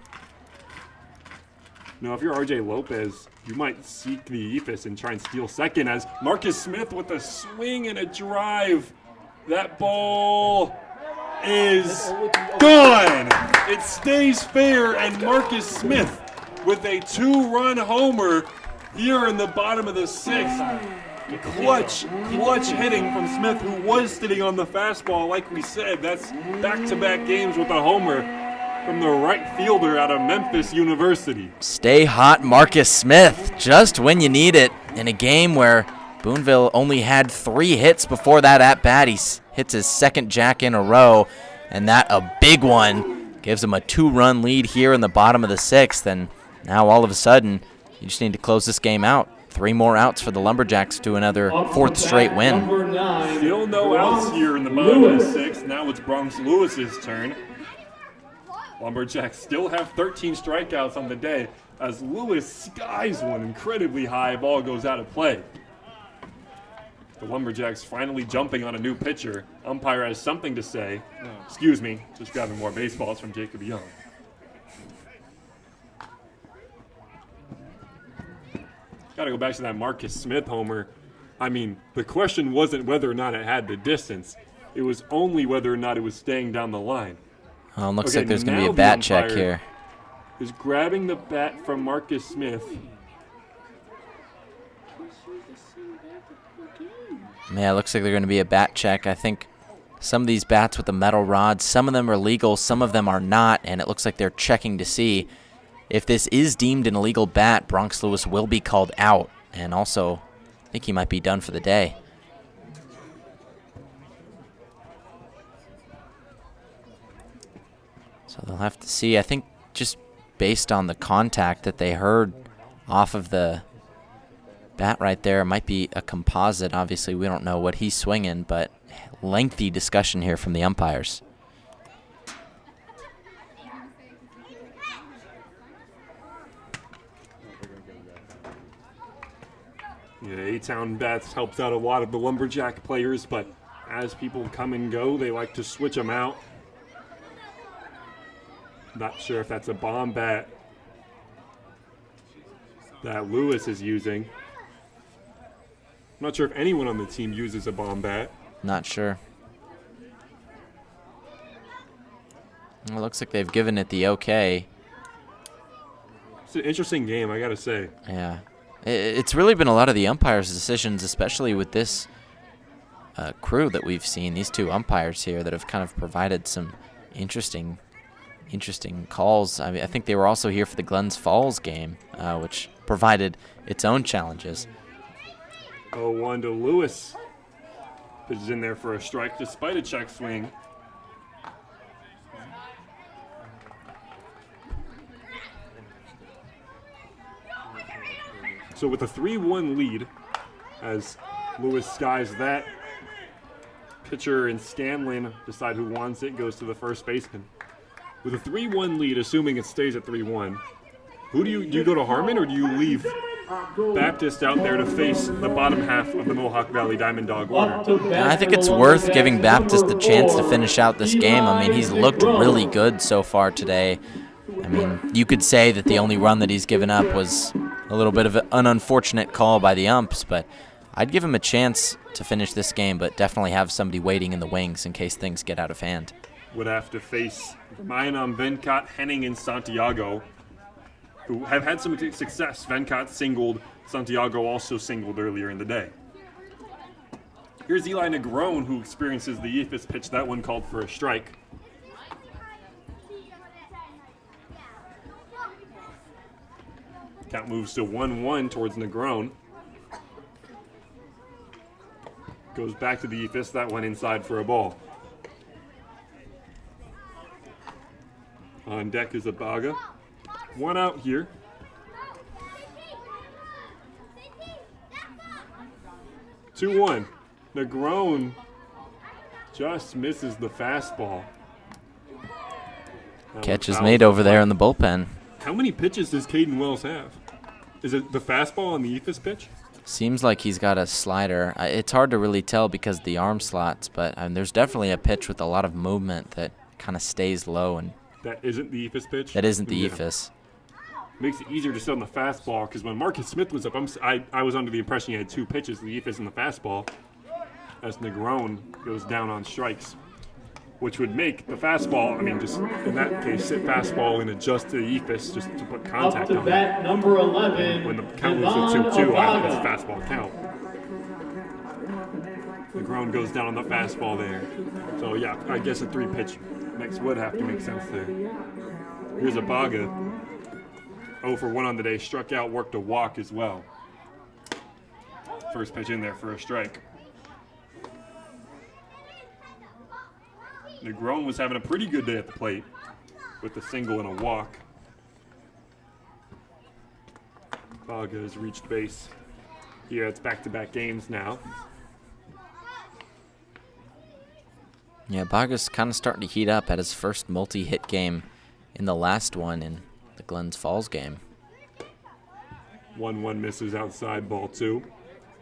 Now, if you're R.J. Lopez, you might seek the ephus and try and steal second, as Marcus Smith with a swing and a drive. That ball is gone. It stays fair, and Marcus Smith with a 2-run homer here in the bottom of the 6th. Clutch hitting from Smith, who was sitting on the fastball. Like we said, that's back-to-back games with a homer from the right fielder out of Memphis University. Stay hot, Marcus Smith, just when you need it. In a game where Boonville only had 3 hits before that at-bat, he hits his 2nd jack in a row, and that a big one gives him a 2-run lead here in the bottom of the 6th, and now all of a sudden you just need to close this game out. 3 more outs for the Lumberjacks to another 4th straight win. Still no outs here in the bottom of the 6th. Now it's Bronx Lewis's turn. Lumberjacks still have 13 strikeouts on the day as Lewis skies one incredibly high. Ball goes out of play. The Lumberjacks finally jumping on a new pitcher. Umpire has something to say. Excuse me, just grabbing more baseballs from Jacob Young. Got to go back to that Marcus Smith homer. I mean, the question wasn't whether or not it had the distance. It was only whether or not it was staying down the line. Oh, looks like there's going to be a bat check here. Is grabbing the bat from Marcus Smith. Yeah, it looks like they're going to be a bat check. I think some of these bats with the metal rods, some of them are legal, some of them are not, and it looks like they're checking to see if this is deemed an illegal bat. Bronx Lewis will be called out, and also I think he might be done for the day. So they'll have to see. I think just based on the contact that they heard off of the bat right there, it might be a composite. Obviously, we don't know what he's swinging, but lengthy discussion here from the umpires. Yeah, A-Town bats helps out a lot of the Lumberjack players, but as people come and go, they like to switch them out. Not sure if that's a bomb bat that Lewis is using. I'm not sure if anyone on the team uses a bomb bat. Not sure. Well, it looks like they've given it the okay. It's an interesting game, I gotta say. Yeah. It's really been a lot of the umpires' decisions, especially with this crew that we've seen, these two umpires here that have kind of provided some interesting calls. I mean, I think they were also here for the Glens Falls game, which provided its own challenges. 0-1 to Lewis. Pitches in there for a strike despite a check swing. So with a 3-1 lead, as Lewis skies that, pitcher and Scanlon decide who wants it, goes to the first baseman. With a 3-1 lead, assuming it stays at 3-1, who do you go to Harmon, or do you leave Baptist out there to face the bottom half of the Mohawk Valley Diamond Dog order? I think it's worth giving Baptist the chance to finish out this game. I mean, he's looked really good so far today. I mean, you could say that the only run that he's given up was a little bit of an unfortunate call by the umps, but I'd give him a chance to finish this game, but definitely have somebody waiting in the wings in case things get out of hand. Would have to face Mayanam Venkat, Henning, and Santiago, who have had some success. Venkat singled, Santiago also singled earlier in the day. Here's Eli Negron, who experiences the Ephus pitch. That one called for a strike. Count moves to 1-1 towards Negron. Goes back to the Ephus. That one inside for a ball. On deck is Abaga. One out here. Two 2-1. Negron just misses the fastball. Catch is made over there in the bullpen. How many pitches does Caden Wells have? Is it the fastball on the Ephus pitch? Seems like he's got a slider. It's hard to really tell because of the arm slots, but there's definitely a pitch with a lot of movement that kind of stays low. And that isn't the Ephus pitch? That isn't the Ephus. Makes it easier to sit on the fastball because when Marcus Smith was up, I was under the impression he had two pitches, the Ephus and the fastball, as Negron goes down on strikes, which would make the fastball, just in that case, sit fastball and adjust to the Ephus just to put contact on it. Bat number 11. When the count moves to 2-2, I think it's fastball count. Negron goes down on the fastball there. So, yeah, I guess a 3-pitch mix would have to make sense there. Here's Abaga. 0 for 1 on the day, struck out, worked a walk as well. First pitch in there for a strike. Negron was having a pretty good day at the plate with a single and a walk. Baga has reached base. Here it's back-to-back games now. Yeah, Baga's kind of starting to heat up at his first multi-hit game in the last one in the Glens Falls game. 1-1 misses outside, ball 2.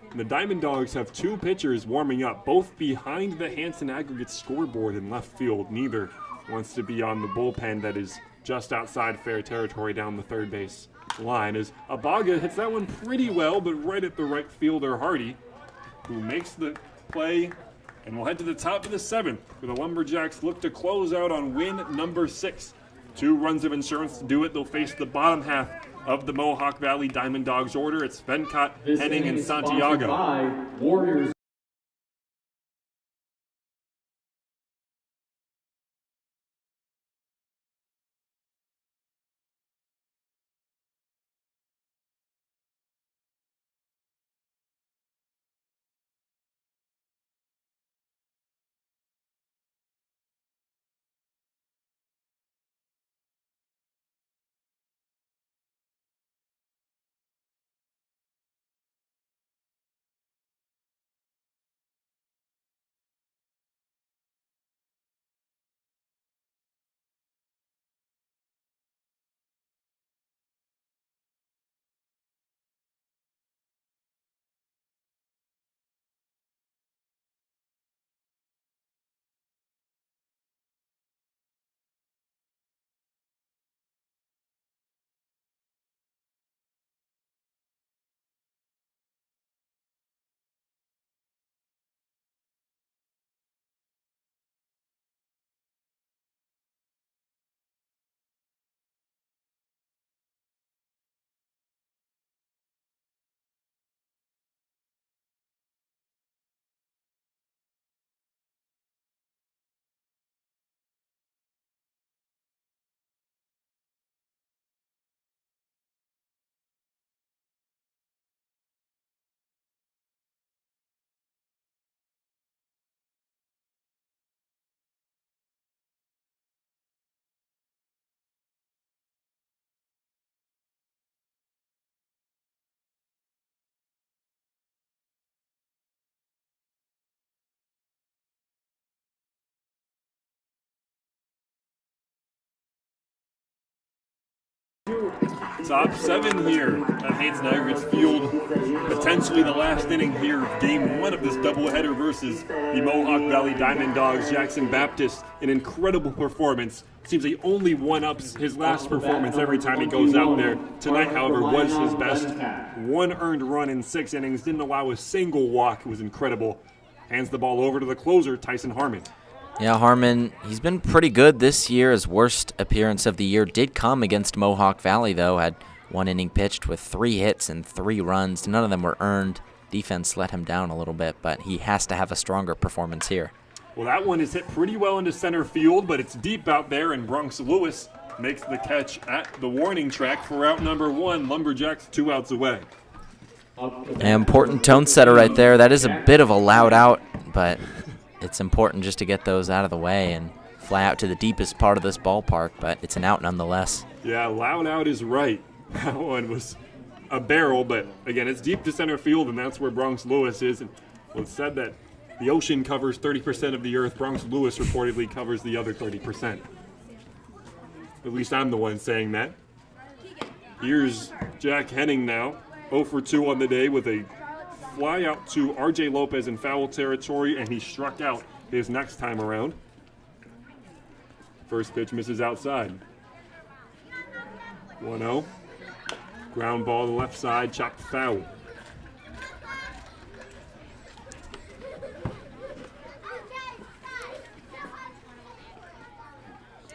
And the Diamond Dogs have 2 pitchers warming up, both behind the Hanson Aggregate scoreboard in left field. Neither wants to be on the bullpen that is just outside fair territory down the third base line, as Abaga hits that one pretty well, but right at the right fielder, Hardy, who makes the play, and we'll head to the top of the 7th, where the Lumberjacks look to close out on win number 6. 2 runs of insurance to do it. They'll face the bottom half of the Mohawk Valley Diamond Dogs order. It's Venkat, Henning, and Santiago. Warriors. Top 7 here at Hanson Aggregates Field. Potentially the last inning here of Game 1 of this doubleheader versus the Mohawk Valley Diamond Dogs. Jackson Baptist, an incredible performance. Seems he only one-ups his last performance every time he goes out there. Tonight, however, was his best. 1 earned run in 6 innings, didn't allow a single walk. It was incredible. Hands the ball over to the closer, Tyson Harmon. Yeah, Harmon, he's been pretty good this year. His worst appearance of the year did come against Mohawk Valley, though. Had 1 inning pitched with 3 hits and 3 runs. None of them were earned. Defense let him down a little bit, but he has to have a stronger performance here. Well, that one is hit pretty well into center field, but it's deep out there, and Bronx Lewis makes the catch at the warning track for out number 1. Lumberjacks 2 outs away. An important tone setter right there. That is a bit of a loud out, but it's important just to get those out of the way and fly out to the deepest part of this ballpark, but it's an out nonetheless. Yeah, loud out is right. That one was a barrel, but again, it's deep to center field, and that's where Bronx Lewis is. And it's said that the ocean covers 30% of the earth. Bronx Lewis reportedly covers the other 30%. At least I'm the one saying that. Here's Jack Henning now, 0 for 2 on the day with a fly out to R.J. Lopez in foul territory, and he struck out his next time around. First pitch misses outside. 1-0. Ground ball to the left side, chopped foul.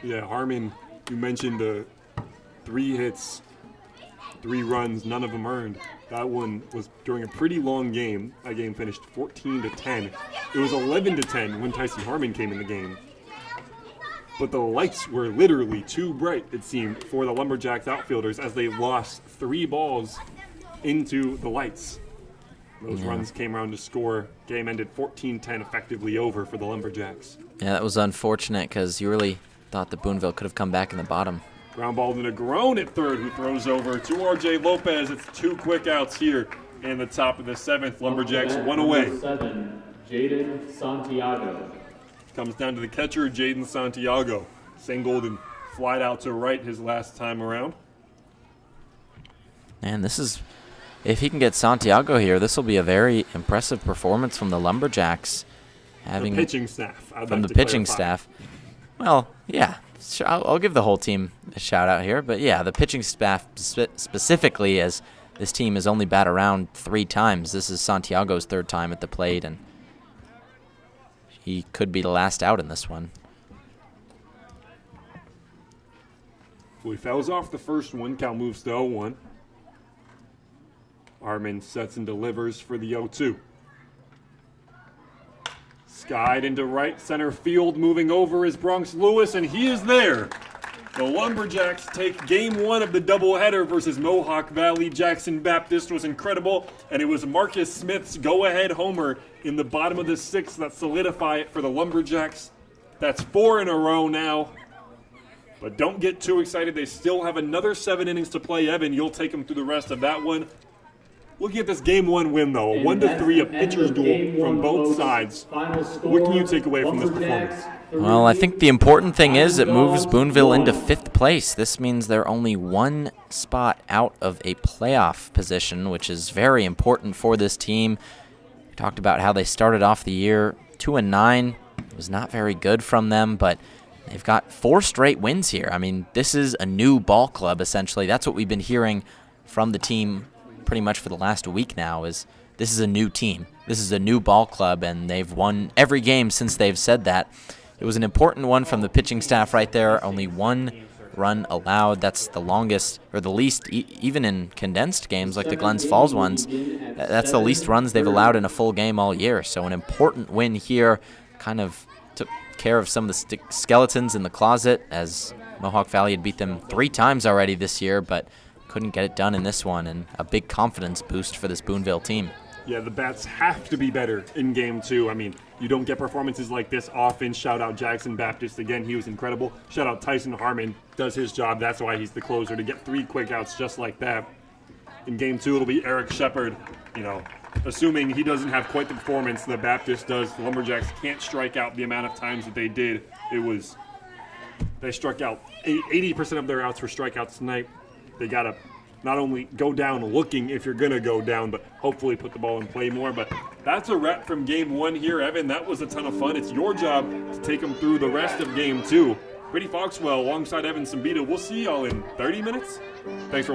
Yeah, Harmon, you mentioned 3 hits, 3 runs, none of them earned. That one was during a pretty long game. That game finished 14-10. It was 11-10 when Tyson Harmon came in the game. But the lights were literally too bright, it seemed, for the Lumberjacks outfielders as they lost 3 balls into the lights. Those runs came around to score. Game ended 14-10, effectively over for the Lumberjacks. Yeah, that was unfortunate because you really thought that Boonville could have come back in the bottom. Ground ball to Negron at third, who throws over to R.J. Lopez. It's 2 quick outs here in the top of the 7th. Lumberjacks 1 away. 7, Jaden Santiago. Comes down to the catcher, Jaden Santiago. Singled and flied out to right his last time around. And this is, if he can get Santiago here, this will be a very impressive performance from the Lumberjacks. The pitching staff. From the pitching staff. Well, yeah, I'll give the whole team a shout out here. But yeah, the pitching staff specifically, as this team has only batted around 3 times. This is Santiago's 3rd time at the plate, and he could be the last out in this one. Well, he fouls off the first one. Count moves to 0-1. Harmon sets and delivers for the 0-2. Skied into right center field, moving over is Bronx Lewis, and he is there. The Lumberjacks take Game 1 of the doubleheader versus Mohawk Valley. Jackson Baptist was incredible, and it was Marcus Smith's go-ahead homer in the bottom of the 6th that solidify it for the Lumberjacks. That's 4 in a row now. But don't get too excited. They still have another 7 innings to play. Evan, you'll take them through the rest of that one. Looking at this Game 1 win, though, a 1-3, a pitcher's duel from both sides. What can you take away from this performance? Well, I think the important thing is it moves Boonville into 5th place. This means they're only 1 spot out of a playoff position, which is very important for this team. We talked about how they started off the year 2-9. It was not very good from them, but they've got 4 straight wins here. I mean, this is a new ball club, essentially. That's what we've been hearing from the team pretty much for the last week now, is this is a new team. This is a new ball club, and they've won every game since they've said that. It was an important one from the pitching staff right there. Only 1 run allowed. That's the longest, or the least, even in condensed games like the Glens Falls ones. That's the least runs they've allowed in a full game all year. So an important win here. Kind of took care of some of the skeletons in the closet, as Mohawk Valley had beat them 3 times already this year, but couldn't get it done in this one, and a big confidence boost for this Boonville team. Yeah, the Bats have to be better in Game 2. I mean, you don't get performances like this often. Shout out Jackson Baptist. Again, he was incredible. Shout out Tyson Harmon. Does his job. That's why he's the closer, to get 3 quick outs just like that. In Game 2, it'll be Eric Shepard. You know, assuming he doesn't have quite the performance that Baptist does, the Lumberjacks can't strike out the amount of times that they did. They struck out 80% of their outs were strikeouts tonight. They got a not only go down looking if you're going to go down, but hopefully put the ball in play more. But that's a wrap from game 1 here, Evan. That was a ton of fun. It's your job to take them through the rest of game 2. Brady Foxwell alongside Evan Sambita. We'll see y'all in 30 minutes. Thanks for watching.